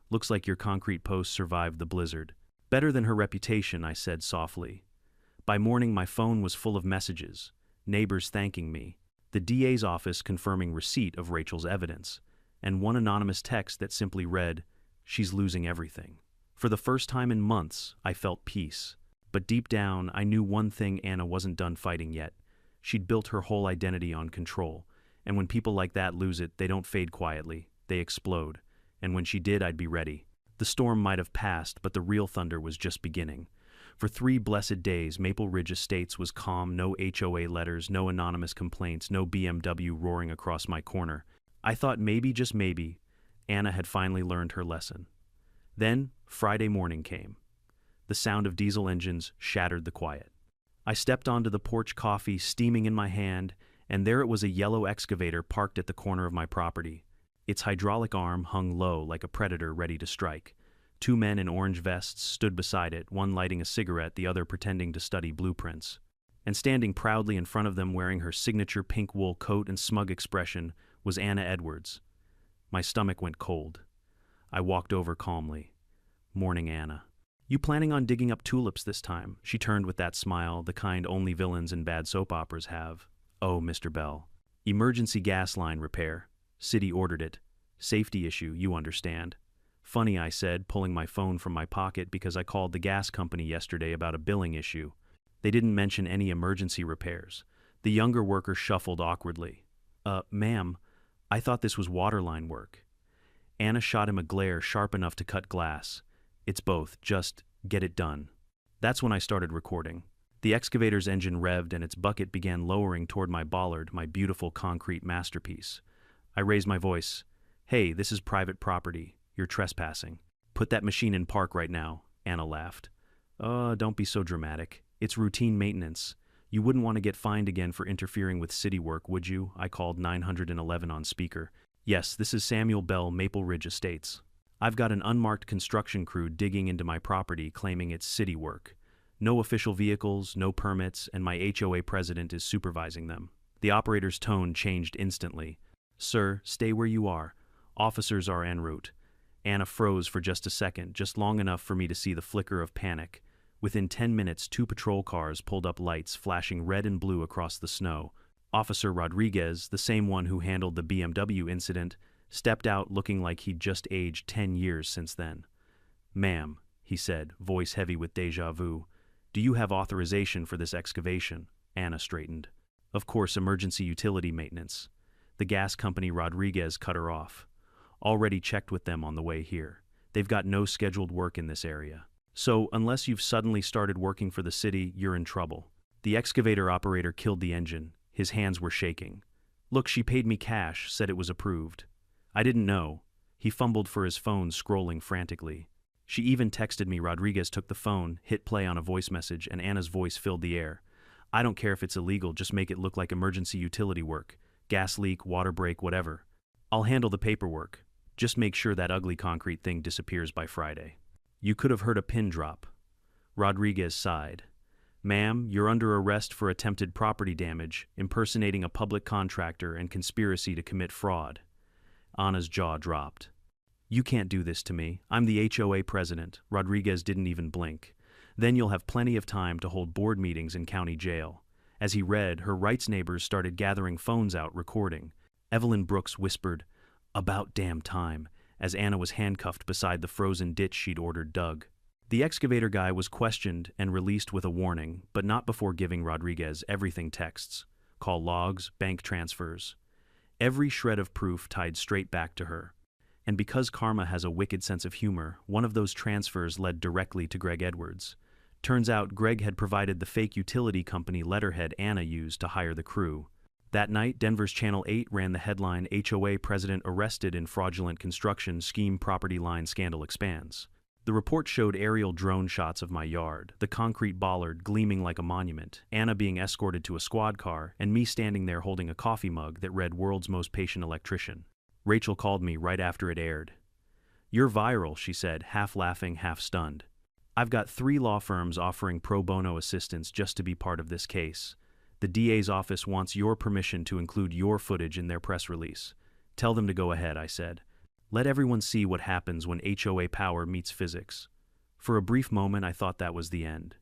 "Looks like your concrete post survived the blizzard." "Better than her reputation," I said softly. By morning, my phone was full of messages. Neighbors thanking me. The DA's office confirming receipt of Rachel's evidence. And one anonymous text that simply read, "She's losing everything." For the first time in months, I felt peace. But deep down, I knew one thing: Anna wasn't done fighting yet. She'd built her whole identity on control. And when people like that lose it, they don't fade quietly. They explode. And when she did, I'd be ready. The storm might have passed, but the real thunder was just beginning. For 3 blessed days, Maple Ridge Estates was calm. No HOA letters, no anonymous complaints, no BMW roaring across my corner. I thought maybe, just maybe, Anna had finally learned her lesson. Then, Friday morning came. The sound of diesel engines shattered the quiet. I stepped onto the porch, coffee steaming in my hand, and there it was, a yellow excavator parked at the corner of my property. Its hydraulic arm hung low like a predator ready to strike. 2 men in orange vests stood beside it, one lighting a cigarette, the other pretending to study blueprints. And standing proudly in front of them wearing her signature pink wool coat and smug expression was Anna Edwards. My stomach went cold. I walked over calmly. "Morning, Anna. You planning on digging up tulips this time?" She turned with that smile, the kind only villains in bad soap operas have. "Oh, Mr. Bell. Emergency gas line repair. City ordered it. Safety issue, you understand." "Funny," I said, pulling my phone from my pocket because I called the gas company yesterday about a billing issue. They didn't mention any emergency repairs. The younger worker shuffled awkwardly. Ma'am, I thought this was waterline work." Anna shot him a glare sharp enough to cut glass. "It's both, just get it done." That's when I started recording. The excavator's engine revved and its bucket began lowering toward my bollard, my beautiful concrete masterpiece. I raised my voice. "Hey, this is private property. You're trespassing. Put that machine in park right now," Anna laughed. Don't be so dramatic. It's routine maintenance. You wouldn't want to get fined again for interfering with city work, would you?" I called 911 on speaker. "Yes, this is Samuel Bell, Maple Ridge Estates. I've got an unmarked construction crew digging into my property claiming it's city work. No official vehicles, no permits, and my HOA president is supervising them." The operator's tone changed instantly. "Sir, stay where you are. Officers are en route." Anna froze for just a second, just long enough for me to see the flicker of panic. Within 10 minutes, 2 patrol cars pulled up, lights flashing red and blue across the snow. Officer Rodriguez, the same one who handled the BMW incident, stepped out looking like he'd just aged 10 years since then. "Ma'am," he said, voice heavy with déjà vu, "do you have authorization for this excavation?" Anna straightened. "Of course, emergency utility maintenance." The gas company Rodriguez cut her off. "Already checked with them on the way here. They've got no scheduled work in this area. So, unless you've suddenly started working for the city, you're in trouble." The excavator operator killed the engine. His hands were shaking. "Look, she paid me cash, said it was approved." "I didn't know." He fumbled for his phone, scrolling frantically. "She even texted me." Rodriguez took the phone, hit play on a voice message, and Anna's voice filled the air. "I don't care if it's illegal, just make it look like emergency utility work. Gas leak, water break, whatever. I'll handle the paperwork. Just make sure that ugly concrete thing disappears by Friday." You could have heard a pin drop. Rodriguez sighed. "Ma'am, you're under arrest for attempted property damage, impersonating a public contractor, and conspiracy to commit fraud." Anna's jaw dropped. "You can't do this to me. I'm the HOA president." Rodriguez didn't even blink. "Then you'll have plenty of time to hold board meetings in county jail." As he read, her rights neighbors started gathering phones out, recording. Evelyn Brooks whispered, "About damn time," as Anna was handcuffed beside the frozen ditch she'd ordered dug. The excavator guy was questioned and released with a warning, but not before giving Rodriguez everything: texts, call logs, bank transfers. Every shred of proof tied straight back to her. And because karma has a wicked sense of humor, one of those transfers led directly to Greg Edwards. Turns out Greg had provided the fake utility company letterhead Anna used to hire the crew. That night, Denver's Channel 8 ran the headline, "HOA President Arrested in Fraudulent Construction Scheme Property Line Scandal Expands." The report showed aerial drone shots of my yard, the concrete bollard gleaming like a monument, Anna being escorted to a squad car, and me standing there holding a coffee mug that read "World's Most Patient Electrician." Rachel called me right after it aired. "You're viral," she said, half laughing, half stunned. "I've got 3 law firms offering pro bono assistance just to be part of this case. The DA's office wants your permission to include your footage in their press release." "Tell them to go ahead," I said. "Let everyone see what happens when HOA power meets physics." For a brief moment I thought that was the end.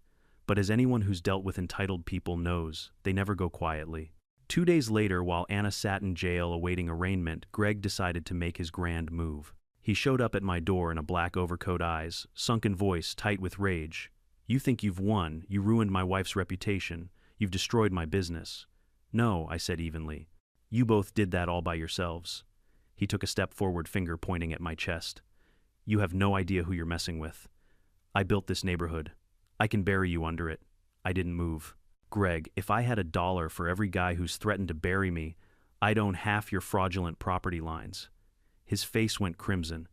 But as anyone who's dealt with entitled people knows, they never go quietly. 2 days later, while Anna sat in jail awaiting arraignment, Greg decided to make his grand move. He showed up at my door in a black overcoat, eyes, sunken voice tight with rage. "You think you've won, you ruined my wife's reputation. You've destroyed my business." "No," I said evenly. "You both did that all by yourselves." He took a step forward, finger pointing at my chest. "You have no idea who you're messing with. I built this neighborhood. I can bury you under it." I didn't move. "Greg, if I had $1 for every guy who's threatened to bury me, I'd own half your fraudulent property lines." His face went crimson.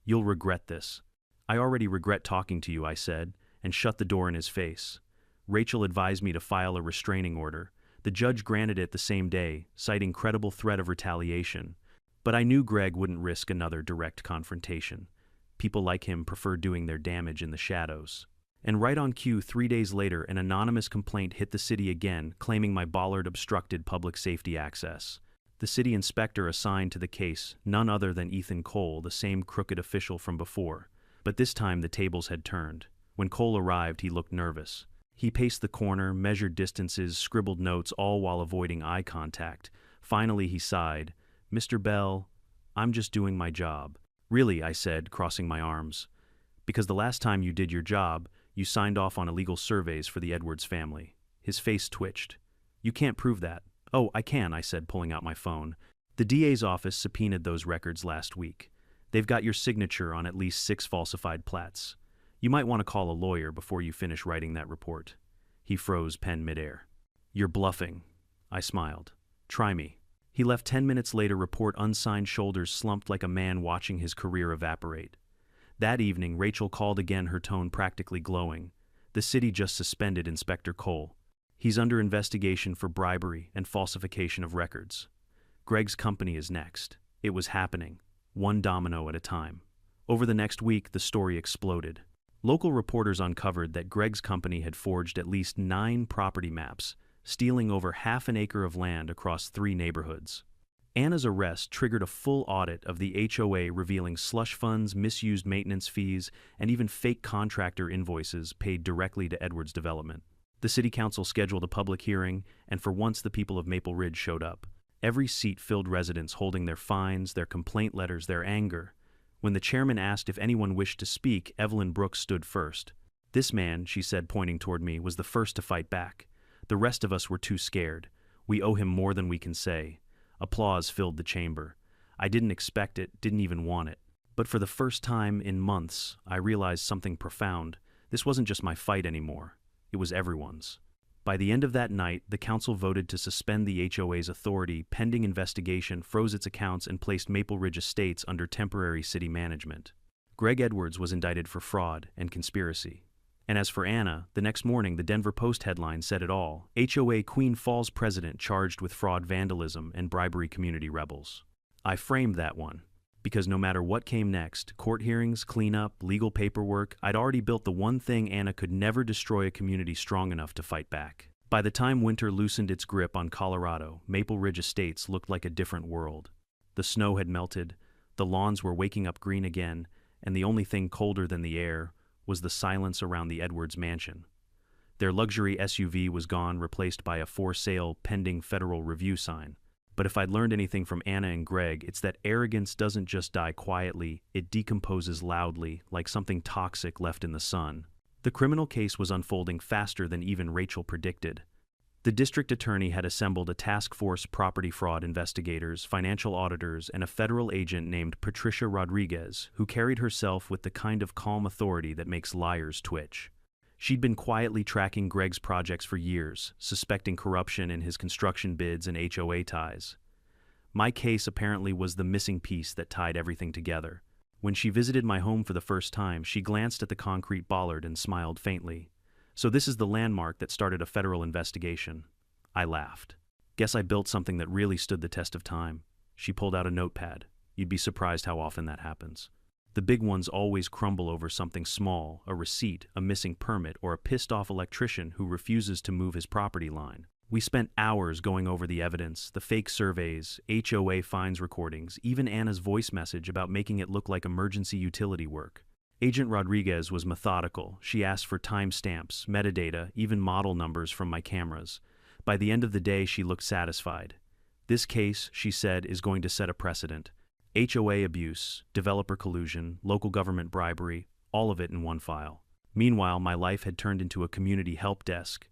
"You'll regret this." "I already regret talking to you," I said, and shut the door in his face. Rachel advised me to file a restraining order. The judge granted it the same day, citing credible threat of retaliation. But I knew Greg wouldn't risk another direct confrontation. People like him prefer doing their damage in the shadows. And right on cue, 3 days later, an anonymous complaint hit the city again, claiming my bollard obstructed public safety access. The city inspector assigned to the case, none other than Ethan Cole, the same crooked official from before. But this time the tables had turned. When Cole arrived, he looked nervous. He paced the corner, measured distances, scribbled notes, all while avoiding eye contact. Finally, he sighed. "Mr. Bell, I'm just doing my job." "Really?" I said, crossing my arms. "Because the last time you did your job, you signed off on illegal surveys for the Edwards family." His face twitched. "You can't prove that." "Oh, I can," I said, pulling out my phone. "The DA's office subpoenaed those records last week. They've got your signature on at least 6 falsified plats. You might want to call a lawyer before you finish writing that report." He froze, pen midair. "You're bluffing." I smiled. "Try me." He left 10 minutes later, report unsigned, shoulders slumped like a man watching his career evaporate. That evening, Rachel called again, her tone practically glowing. "The city just suspended Inspector Cole. He's under investigation for bribery and falsification of records. Greg's company is next." It was happening, one domino at a time. Over the next week, the story exploded. Local reporters uncovered that Greg's company had forged at least 9 property maps, stealing over half an acre of land across 3 neighborhoods. Anna's arrest triggered a full audit of the HOA, revealing slush funds, misused maintenance fees, and even fake contractor invoices paid directly to Edwards Development. The city council scheduled a public hearing, and for once the people of Maple Ridge showed up. Every seat filled, residents holding their fines, their complaint letters, their anger. When the chairman asked if anyone wished to speak, Evelyn Brooks stood first. "This man," she said, pointing toward me, "was the first to fight back. The rest of us were too scared. We owe him more than we can say." Applause filled the chamber. I didn't expect it, didn't even want it. But for the first time in months, I realized something profound. This wasn't just my fight anymore. It was everyone's. By the end of that night, the council voted to suspend the HOA's authority pending investigation, froze its accounts, and placed Maple Ridge Estates under temporary city management. Greg Edwards was indicted for fraud and conspiracy. And as for Anna, the next morning the Denver Post headline said it all: HOA Queen Falls president charged with fraud, vandalism, and bribery, community rebels. I framed that one, because no matter what came next, court hearings, cleanup, legal paperwork, I'd already built the one thing: Anna could never destroy a community strong enough to fight back. By the time winter loosened its grip on Colorado, Maple Ridge Estates looked like a different world. The snow had melted, the lawns were waking up green again, and the only thing colder than the air was the silence around the Edwards mansion. Their luxury SUV was gone, replaced by a "for sale pending federal review" sign. But if I'd learned anything from Anna and Greg, it's that arrogance doesn't just die quietly, it decomposes loudly, like something toxic left in the sun. The criminal case was unfolding faster than even Rachel predicted. The district attorney had assembled a task force: property fraud investigators, financial auditors, and a federal agent named Patricia Rodriguez, who carried herself with the kind of calm authority that makes liars twitch. She'd been quietly tracking Greg's projects for years, suspecting corruption in his construction bids and HOA ties. My case apparently was the missing piece that tied everything together. When she visited my home for the first time, she glanced at the concrete bollard and smiled faintly. "So this is the landmark that started a federal investigation." I laughed. "Guess I built something that really stood the test of time." She pulled out a notepad. "You'd be surprised how often that happens. The big ones always crumble over something small: a receipt, a missing permit, or a pissed-off electrician who refuses to move his property line." We spent hours going over the evidence, the fake surveys, HOA fines recordings, even Anna's voice message about making it look like emergency utility work. Agent Rodriguez was methodical. She asked for timestamps, metadata, even model numbers from my cameras. By the end of the day, she looked satisfied. "This case," she said, "is going to set a precedent. HOA abuse, developer collusion, local government bribery, all of it in one file." Meanwhile, my life had turned into a community help desk.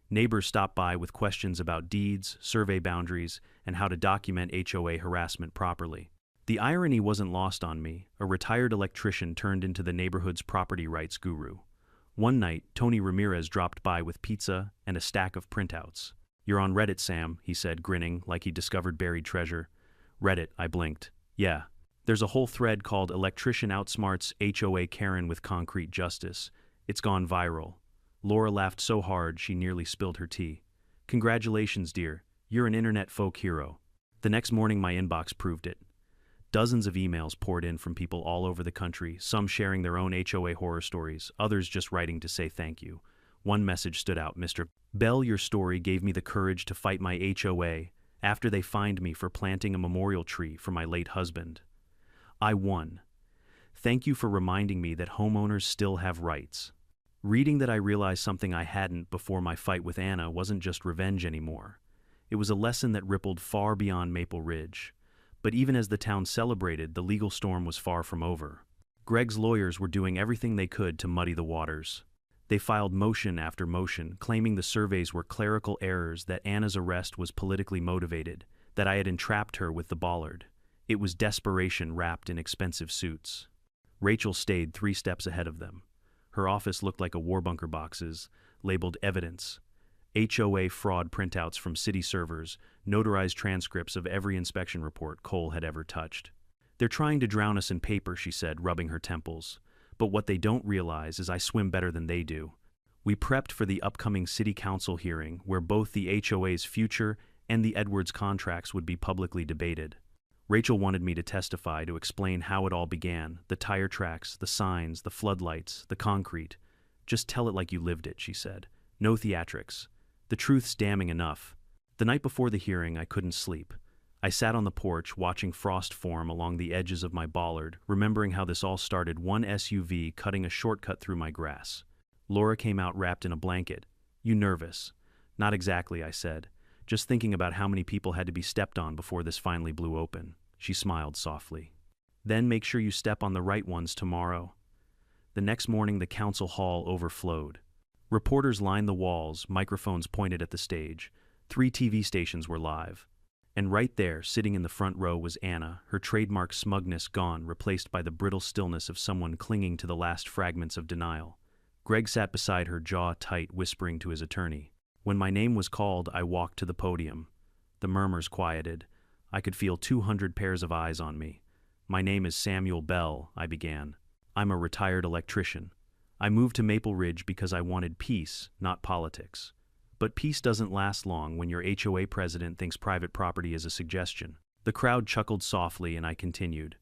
Neighbors stopped by with questions about deeds, survey boundaries, and how to document HOA harassment properly. The irony wasn't lost on me. A retired electrician turned into the neighborhood's property rights guru. One night, Tony Ramirez dropped by with pizza and a stack of printouts. "You're on Reddit, Sam," he said, grinning like he discovered buried treasure. "Reddit," I blinked. "Yeah. There's a whole thread called 'Electrician Outsmarts HOA Karen with Concrete Justice.' It's gone viral." Laura laughed so hard she nearly spilled her tea. "Congratulations, dear. You're an internet folk hero." The next morning my inbox proved it. Dozens of emails poured in from people all over the country, some sharing their own HOA horror stories, others just writing to say thank you. One message stood out, "Mr. Bell, your story gave me the courage to fight my HOA after they fined me for planting a memorial tree for my late husband. I won. Thank you for reminding me that homeowners still have rights." Reading that, I realized something I hadn't before my fight with Anna wasn't just revenge anymore. It was a lesson that rippled far beyond Maple Ridge. But even as the town celebrated, the legal storm was far from over. Greg's lawyers were doing everything they could to muddy the waters. They filed motion after motion, claiming the surveys were clerical errors, that Anna's arrest was politically motivated, that I had entrapped her with the bollard. It was desperation wrapped in expensive suits. Rachel stayed 3 steps ahead of them. Her office looked like a war bunker, boxes labeled evidence, HOA fraud printouts from city servers, notarized transcripts of every inspection report Cole had ever touched. "They're trying to drown us in paper," she said, rubbing her temples. "But what they don't realize is I swim better than they do." We prepped for the upcoming city council hearing, where both the HOA's future and the Edwards contracts would be publicly debated. Rachel wanted me to testify, to explain how it all began, the tire tracks, the signs, the floodlights, the concrete. "Just tell it like you lived it," she said. "No theatrics. The truth's damning enough." The night before the hearing, I couldn't sleep. I sat on the porch, watching frost form along the edges of my bollard, remembering how this all started, one SUV cutting a shortcut through my grass. Laura came out wrapped in a blanket. "You nervous?" "Not exactly," I said. "Just thinking about how many people had to be stepped on before this finally blew open." She smiled softly. "Then make sure you step on the right ones tomorrow." The next morning, the council hall overflowed. Reporters lined the walls, microphones pointed at the stage. 3 TV stations were live. And right there, sitting in the front row, was Anna, her trademark smugness gone, replaced by the brittle stillness of someone clinging to the last fragments of denial. Greg sat beside her, jaw tight, whispering to his attorney. When my name was called, I walked to the podium. The murmurs quieted. I could feel 200 pairs of eyes on me. "My name is Samuel Bell," I began. "I'm a retired electrician. I moved to Maple Ridge because I wanted peace, not politics. But peace doesn't last long when your HOA president thinks private property is a suggestion." The crowd chuckled softly, and I continued.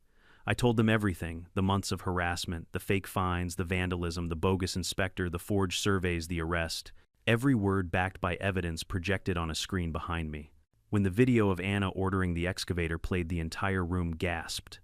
I told them everything: the months of harassment, the fake fines, the vandalism, the bogus inspector, the forged surveys, the arrest. Every word backed by evidence projected on a screen behind me. When the video of Anna ordering the excavator played, the entire room gasped.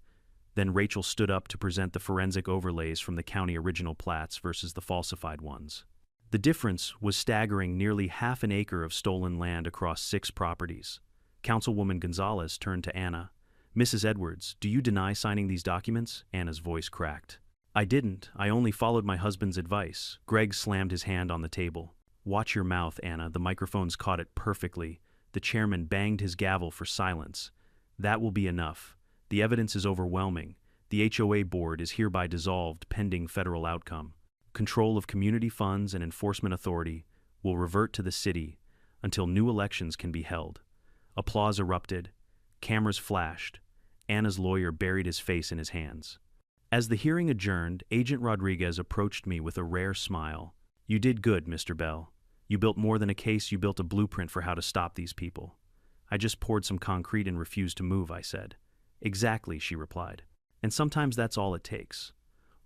Then Rachel stood up to present the forensic overlays from the county original plats versus the falsified ones. The difference was staggering: nearly half an acre of stolen land across 6 properties. Councilwoman Gonzalez turned to Anna. "Mrs. Edwards, do you deny signing these documents?" Anna's voice cracked. "I didn't. I only followed my husband's advice." Greg slammed his hand on the table. "Watch your mouth, Anna." The microphones caught it perfectly. The chairman banged his gavel for silence. "That will be enough. The evidence is overwhelming. The HOA board is hereby dissolved pending federal outcome. Control of community funds and enforcement authority will revert to the city until new elections can be held." Applause erupted. Cameras flashed. Anna's lawyer buried his face in his hands. As the hearing adjourned, Agent Rodriguez approached me with a rare smile. "You did good, Mr. Bell. You built more than a case, you built a blueprint for how to stop these people." "I just poured some concrete and refused to move," I said. "Exactly," she replied. "And sometimes that's all it takes."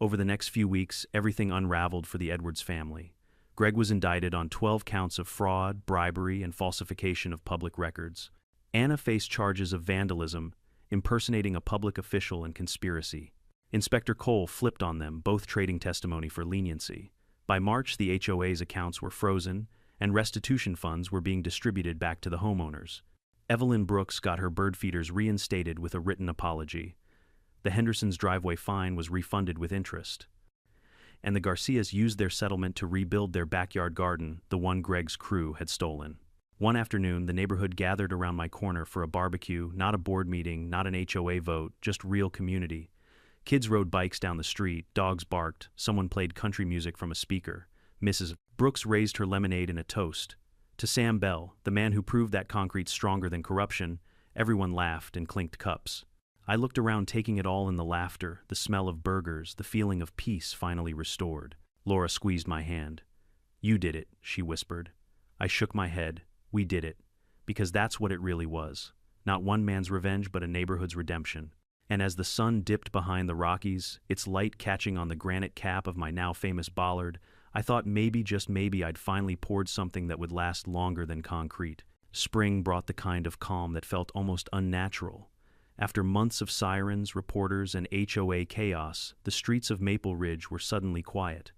Over the next few weeks, everything unraveled for the Edwards family. Greg was indicted on 12 counts of fraud, bribery, and falsification of public records. Anna faced charges of vandalism, impersonating a public official, and conspiracy. Inspector Cole flipped on them, both trading testimony for leniency. By March, the HOA's accounts were frozen, and restitution funds were being distributed back to the homeowners. Evelyn Brooks got her bird feeders reinstated with a written apology. The Hendersons' driveway fine was refunded with interest. And the Garcias used their settlement to rebuild their backyard garden, the one Greg's crew had stolen. One afternoon, the neighborhood gathered around my corner for a barbecue, not a board meeting, not an HOA vote, just real community. Kids rode bikes down the street, dogs barked, someone played country music from a speaker. Mrs. Brooks raised her lemonade in a toast. To Sam Bell, the man who proved that concrete's stronger than corruption. Everyone laughed and clinked cups. I looked around, taking it all in: the laughter, the smell of burgers, the feeling of peace finally restored. Laura squeezed my hand. "You did it," she whispered. I shook my head. "We did it." Because that's what it really was. Not one man's revenge, but a neighborhood's redemption. And as the sun dipped behind the Rockies, its light catching on the granite cap of my now famous bollard, I thought maybe, just maybe, I'd finally poured something that would last longer than concrete. Spring brought the kind of calm that felt almost unnatural. After months of sirens, reporters, and HOA chaos, the streets of Maple Ridge were suddenly quiet.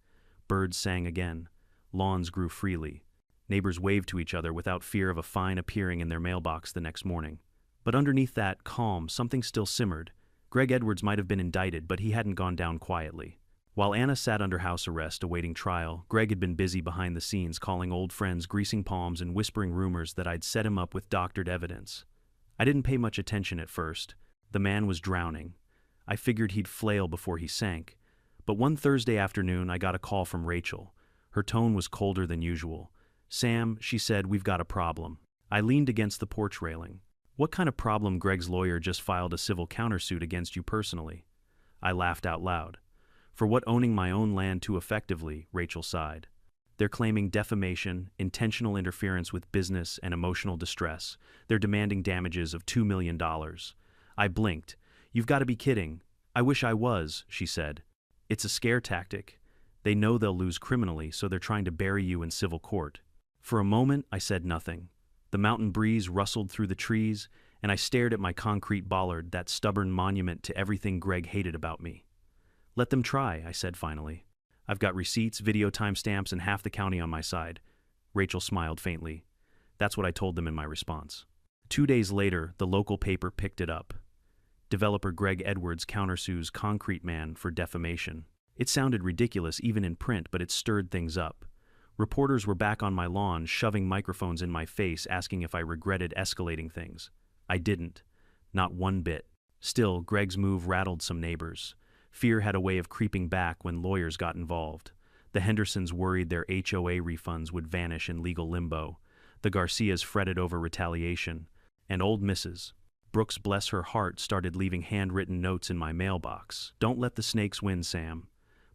Birds sang again. Lawns grew freely. Neighbors waved to each other without fear of a fine appearing in their mailbox the next morning. But underneath that calm, something still simmered. Greg Edwards might have been indicted, but he hadn't gone down quietly. While Anna sat under house arrest awaiting trial, Greg had been busy behind the scenes calling old friends, greasing palms, and whispering rumors that I'd set him up with doctored evidence. I didn't pay much attention at first. The man was drowning. I figured he'd flail before he sank. But one Thursday afternoon, I got a call from Rachel. Her tone was colder than usual. "Sam," she said, "we've got a problem." I leaned against the porch railing. "What kind of problem? Greg's lawyer just filed a civil countersuit against you personally." I laughed out loud. "For what? Owning my own land too effectively," Rachel sighed. "They're claiming defamation, intentional interference with business, and emotional distress. They're demanding damages of $2 million. I blinked. "You've got to be kidding." "I wish I was," she said. "It's a scare tactic. They know they'll lose criminally, so they're trying to bury you in civil court." For a moment, I said nothing. The mountain breeze rustled through the trees, and I stared at my concrete bollard, that stubborn monument to everything Greg hated about me. "Let them try," I said finally. "I've got receipts, video timestamps, and half the county on my side." Rachel smiled faintly. That's what I told them in my response. 2 days later, the local paper picked it up. Developer Greg Edwards countersues concrete man for defamation. It sounded ridiculous even in print, but it stirred things up. Reporters were back on my lawn, shoving microphones in my face, asking if I regretted escalating things. I didn't. Not one bit. Still, Greg's move rattled some neighbors. Fear had a way of creeping back when lawyers got involved. The Hendersons worried their HOA refunds would vanish in legal limbo. The Garcias fretted over retaliation. And old Mrs. Brooks, bless her heart, started leaving handwritten notes in my mailbox. "Don't let the snakes win, Sam."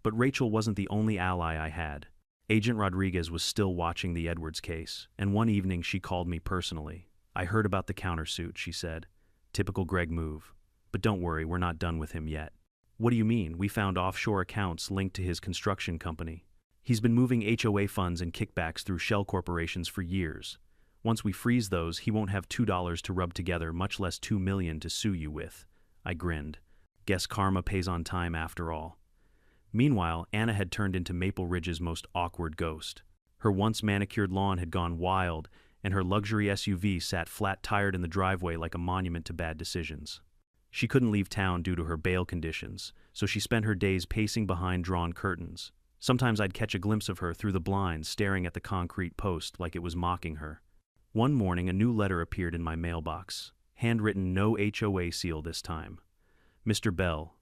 But Rachel wasn't the only ally I had. Agent Rodriguez was still watching the Edwards case, and one evening she called me personally. "I heard about the countersuit," she said. "Typical Greg move. But don't worry, we're not done with him yet." "What do you mean?" "We found offshore accounts linked to his construction company. He's been moving HOA funds and kickbacks through shell corporations for years. Once we freeze those, he won't have $2 to rub together, much less $2 million to sue you with." I grinned. Guess karma pays on time after all. Meanwhile, Anna had turned into Maple Ridge's most awkward ghost. Her once manicured lawn had gone wild, and her luxury SUV sat flat-tired in the driveway like a monument to bad decisions. She couldn't leave town due to her bail conditions, so she spent her days pacing behind drawn curtains. Sometimes I'd catch a glimpse of her through the blinds, staring at the concrete post like it was mocking her. One morning, a new letter appeared in my mailbox. Handwritten, no HOA seal this time. "Mr. Bell,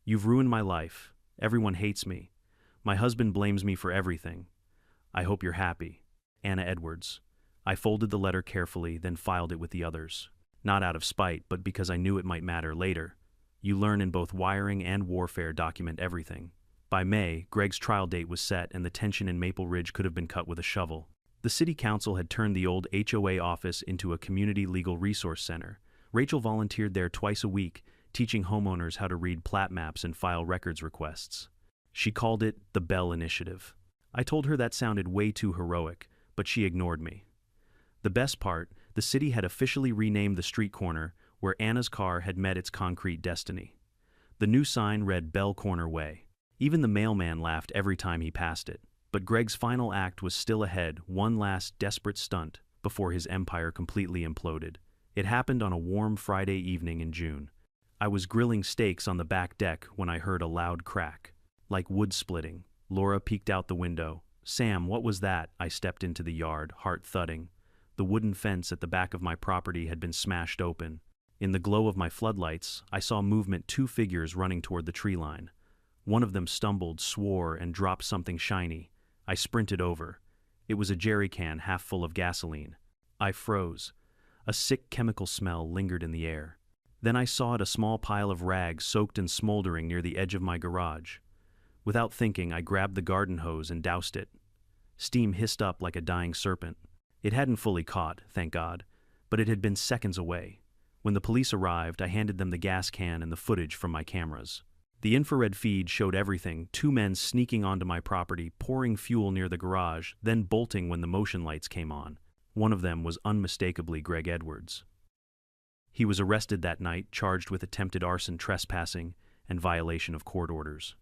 you've ruined my life. Everyone hates me. My husband blames me for everything. I hope you're happy. Anna Edwards." I folded the letter carefully, then filed it with the others. Not out of spite, but because I knew it might matter later. You learn in both wiring and warfare, document everything. By May, Greg's trial date was set, and the tension in Maple Ridge could have been cut with a shovel. The city council had turned the old HOA office into a community legal resource center. Rachel volunteered there twice a week, teaching homeowners how to read plat maps and file records requests. She called it the Bell Initiative. I told her that sounded way too heroic, but she ignored me. The best part, the city had officially renamed the street corner where Anna's car had met its concrete destiny. The new sign read Bell Corner Way. Even the mailman laughed every time he passed it. But Greg's final act was still ahead, one last desperate stunt before his empire completely imploded. It happened on a warm Friday evening in June. I was grilling steaks on the back deck when I heard a loud crack. Like wood splitting. Laura peeked out the window. "Sam, what was that?" I stepped into the yard, heart thudding. The wooden fence at the back of my property had been smashed open. In the glow of my floodlights, I saw movement, 2 figures running toward the tree line. One of them stumbled, swore, and dropped something shiny. I sprinted over. It was a jerry can half full of gasoline. I froze. A sick chemical smell lingered in the air. Then I saw it, a small pile of rags soaked and smoldering near the edge of my garage. Without thinking, I grabbed the garden hose and doused it. Steam hissed up like a dying serpent. It hadn't fully caught, thank God, but it had been seconds away. When the police arrived, I handed them the gas can and the footage from my cameras. The infrared feed showed everything: 2 men sneaking onto my property, pouring fuel near the garage, then bolting when the motion lights came on. One of them was unmistakably Greg Edwards. He was arrested that night, charged with attempted arson, trespassing, and violation of court orders.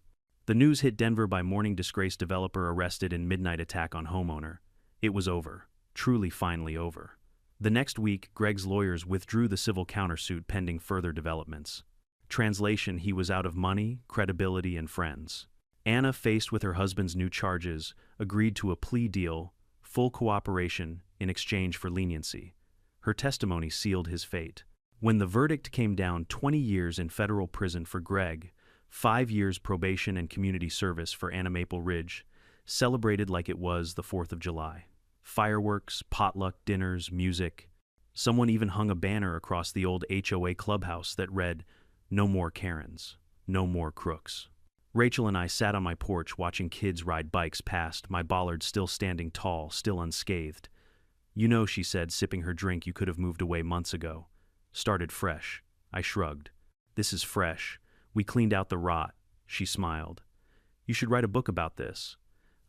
The news hit Denver by morning: disgraced developer arrested in midnight attack on homeowner. It was over. Truly, finally over. The next week, Greg's lawyers withdrew the civil countersuit pending further developments. Translation: he was out of money, credibility, and friends. Anna, faced with her husband's new charges, agreed to a plea deal, full cooperation, in exchange for leniency. Her testimony sealed his fate. When the verdict came down: 20 years in federal prison for Greg, 5 years probation and community service for Anna. Maple Ridge celebrated like it was the 4th of July. Fireworks, potluck dinners, music. Someone even hung a banner across the old HOA clubhouse that read, "No more Karens, no more crooks." Rachel and I sat on my porch watching kids ride bikes past, my bollard still standing tall, still unscathed. "You know," she said, sipping her drink, "you could have moved away months ago. Started fresh." I shrugged. "This is fresh. We cleaned out the rot." She smiled. "You should write a book about this.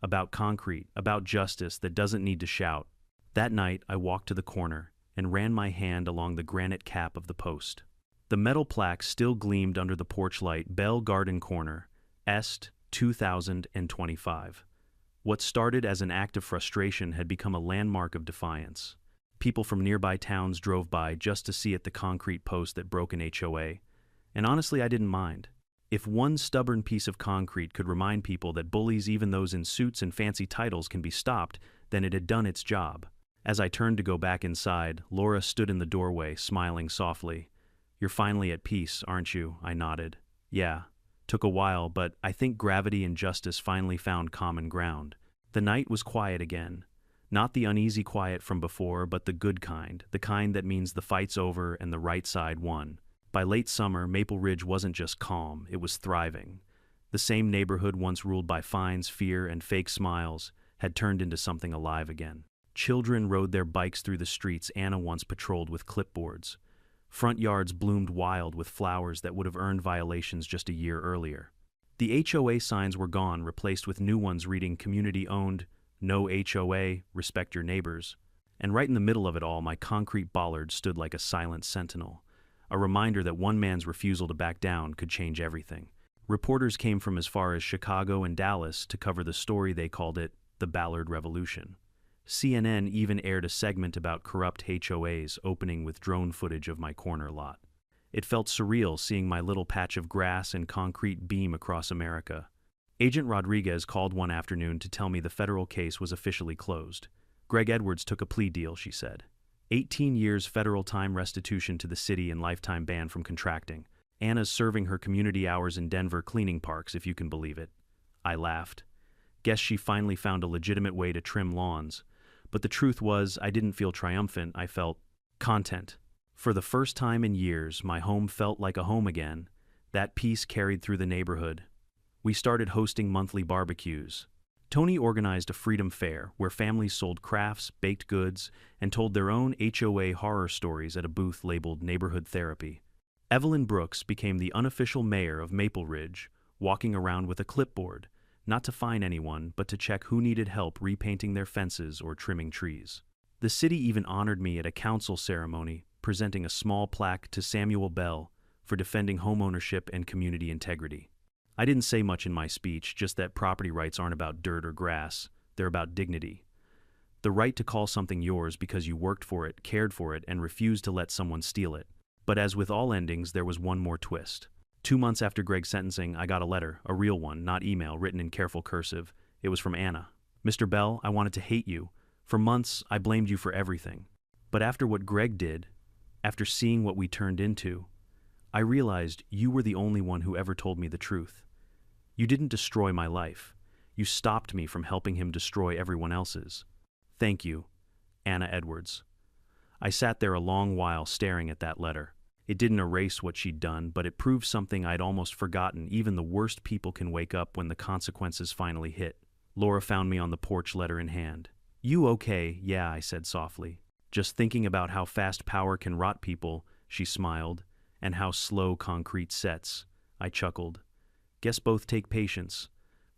About concrete, about justice that doesn't need to shout." That night, I walked to the corner and ran my hand along the granite cap of the post. The metal plaque still gleamed under the porch light: Bell Garden Corner, Est, 2025. What started as an act of frustration had become a landmark of defiance. People from nearby towns drove by just to see at the concrete post that broke an HOA. And honestly, I didn't mind. If one stubborn piece of concrete could remind people that bullies, even those in suits and fancy titles, can be stopped, then it had done its job. As I turned to go back inside, Laura stood in the doorway, smiling softly. "You're finally at peace, aren't you?" I nodded. "Yeah. Took a while, but I think gravity and justice finally found common ground." The night was quiet again. Not the uneasy quiet from before, but the good kind, the kind that means the fight's over and the right side won. By late summer, Maple Ridge wasn't just calm, it was thriving. The same neighborhood once ruled by fines, fear, and fake smiles had turned into something alive again. Children rode their bikes through the streets Anna once patrolled with clipboards. Front yards bloomed wild with flowers that would have earned violations just a year earlier. The HOA signs were gone, replaced with new ones reading "Community-owned, no HOA, respect your neighbors." And right in the middle of it all, my concrete bollard stood like a silent sentinel. A reminder that one man's refusal to back down could change everything. Reporters came from as far as Chicago and Dallas to cover the story. They called it the Ballard Revolution. CNN even aired a segment about corrupt HOAs, opening with drone footage of my corner lot. It felt surreal seeing my little patch of grass and concrete beam across America. Agent Rodriguez called one afternoon to tell me the federal case was officially closed. Greg Edwards took a plea deal, she said. 18 years federal time restitution to the city and lifetime ban from contracting. Anna's serving her community hours in Denver cleaning parks, if you can believe it. I laughed. Guess she finally found a legitimate way to trim lawns. But the truth was, I didn't feel triumphant, I felt content. For the first time in years, my home felt like a home again. That peace carried through the neighborhood. We started hosting monthly barbecues. Tony organized a freedom fair where families sold crafts, baked goods, and told their own HOA horror stories at a booth labeled Neighborhood Therapy. Evelyn Brooks became the unofficial mayor of Maple Ridge, walking around with a clipboard, not to fine anyone, but to check who needed help repainting their fences or trimming trees. The city even honored me at a council ceremony, presenting a small plaque to Samuel Bell for defending homeownership and community integrity. I didn't say much in my speech, just that property rights aren't about dirt or grass, they're about dignity. The right to call something yours because you worked for it, cared for it, and refused to let someone steal it. But as with all endings, there was one more twist. 2 months after Greg's sentencing, I got a letter, a real one, not email, written in careful cursive. It was from Anna. "Mr. Bell, I wanted to hate you. For months, I blamed you for everything. But after what Greg did, after seeing what we turned into, I realized you were the only one who ever told me the truth. You didn't destroy my life. You stopped me from helping him destroy everyone else's. Thank you, Anna Edwards." I sat there a long while staring at that letter. It didn't erase what she'd done, but it proved something I'd almost forgotten. Even the worst people can wake up when the consequences finally hit. Laura found me on the porch, letter in hand. "You okay?" "Yeah," I said softly. "Just thinking about how fast power can rot people She smiled. And how slow concrete sets. I chuckled. Guess both take patience.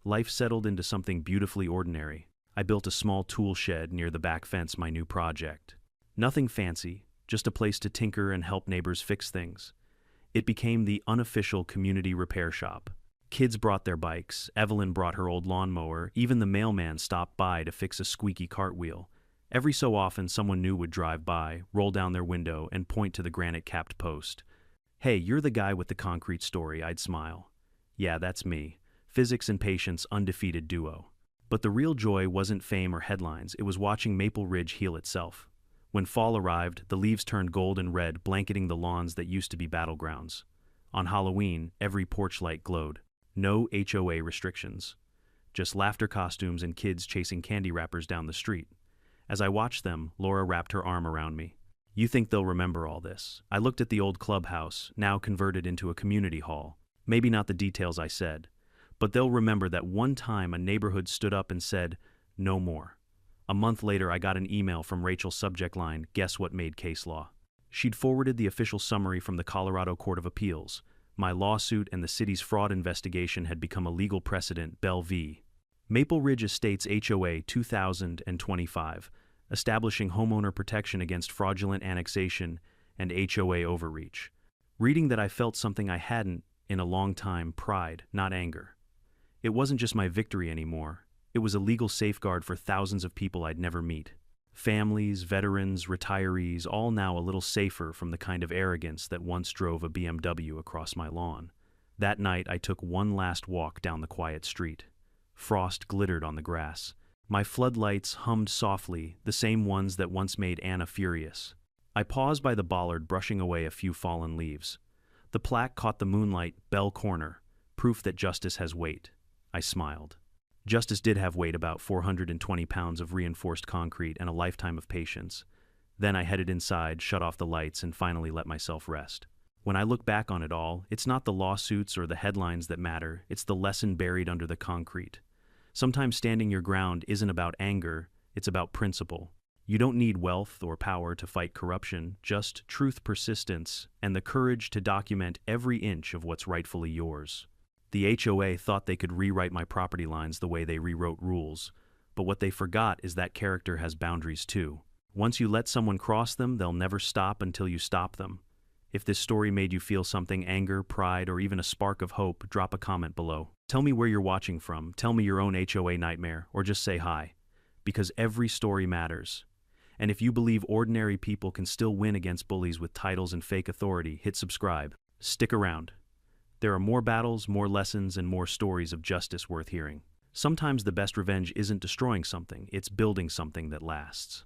Life settled into something beautifully ordinary. I built a small tool shed near the back fence, my new project. Nothing fancy, just a place to tinker and help neighbors fix things. It became the unofficial community repair shop. Kids brought their bikes, Evelyn brought her old lawnmower, even the mailman stopped by to fix a squeaky cartwheel. Every so often someone new would drive by, roll down their window, and point to the granite-capped post. "Hey, you're the guy with the concrete story," I'd smile. "Yeah, that's me. Physics and patience, undefeated duo." But the real joy wasn't fame or headlines, it was watching Maple Ridge heal itself. When fall arrived, the leaves turned gold and red, blanketing the lawns that used to be battlegrounds. On Halloween, every porch light glowed. No HOA restrictions. Just laughter costumes and kids chasing candy wrappers down the street. As I watched them, Laura wrapped her arm around me. "You think they'll remember all this?" I looked at the old clubhouse, now converted into a community hall. Maybe not the details I said, but they'll remember that one time a neighborhood stood up and said, "No more." A month later, I got an email from Rachel's subject line, "Guess what made case law?" She'd forwarded the official summary from the Colorado Court of Appeals. My lawsuit and the city's fraud investigation had become a legal precedent, Bell v. Maple Ridge Estates HOA 2025, establishing homeowner protection against fraudulent annexation and HOA overreach. Reading that, I felt something I hadn't in a long time: pride, not anger. It wasn't just my victory anymore. It was a legal safeguard for thousands of people I'd never meet. Families, veterans, retirees, all now a little safer from the kind of arrogance that once drove a BMW across my lawn. That night, I took one last walk down the quiet street. Frost glittered on the grass. My floodlights hummed softly, the same ones that once made Anna furious. I paused by the bollard, brushing away a few fallen leaves. The plaque caught the moonlight, "Bell Corner," proof that justice has weight. I smiled. Justice did have weight, about 420 pounds of reinforced concrete and a lifetime of patience. Then I headed inside, shut off the lights, and finally let myself rest. When I look back on it all, it's not the lawsuits or the headlines that matter, it's the lesson buried under the concrete. Sometimes standing your ground isn't about anger, it's about principle. You don't need wealth or power to fight corruption, just truth, persistence, and the courage to document every inch of what's rightfully yours. The HOA thought they could rewrite my property lines the way they rewrote rules, but what they forgot is that character has boundaries too. Once you let someone cross them, they'll never stop until you stop them. If this story made you feel something, anger, pride, or even a spark of hope, drop a comment below. Tell me where you're watching from, tell me your own HOA nightmare, or just say hi. Because every story matters. And if you believe ordinary people can still win against bullies with titles and fake authority, hit subscribe. Stick around. There are more battles, more lessons, and more stories of justice worth hearing. Sometimes the best revenge isn't destroying something, it's building something that lasts.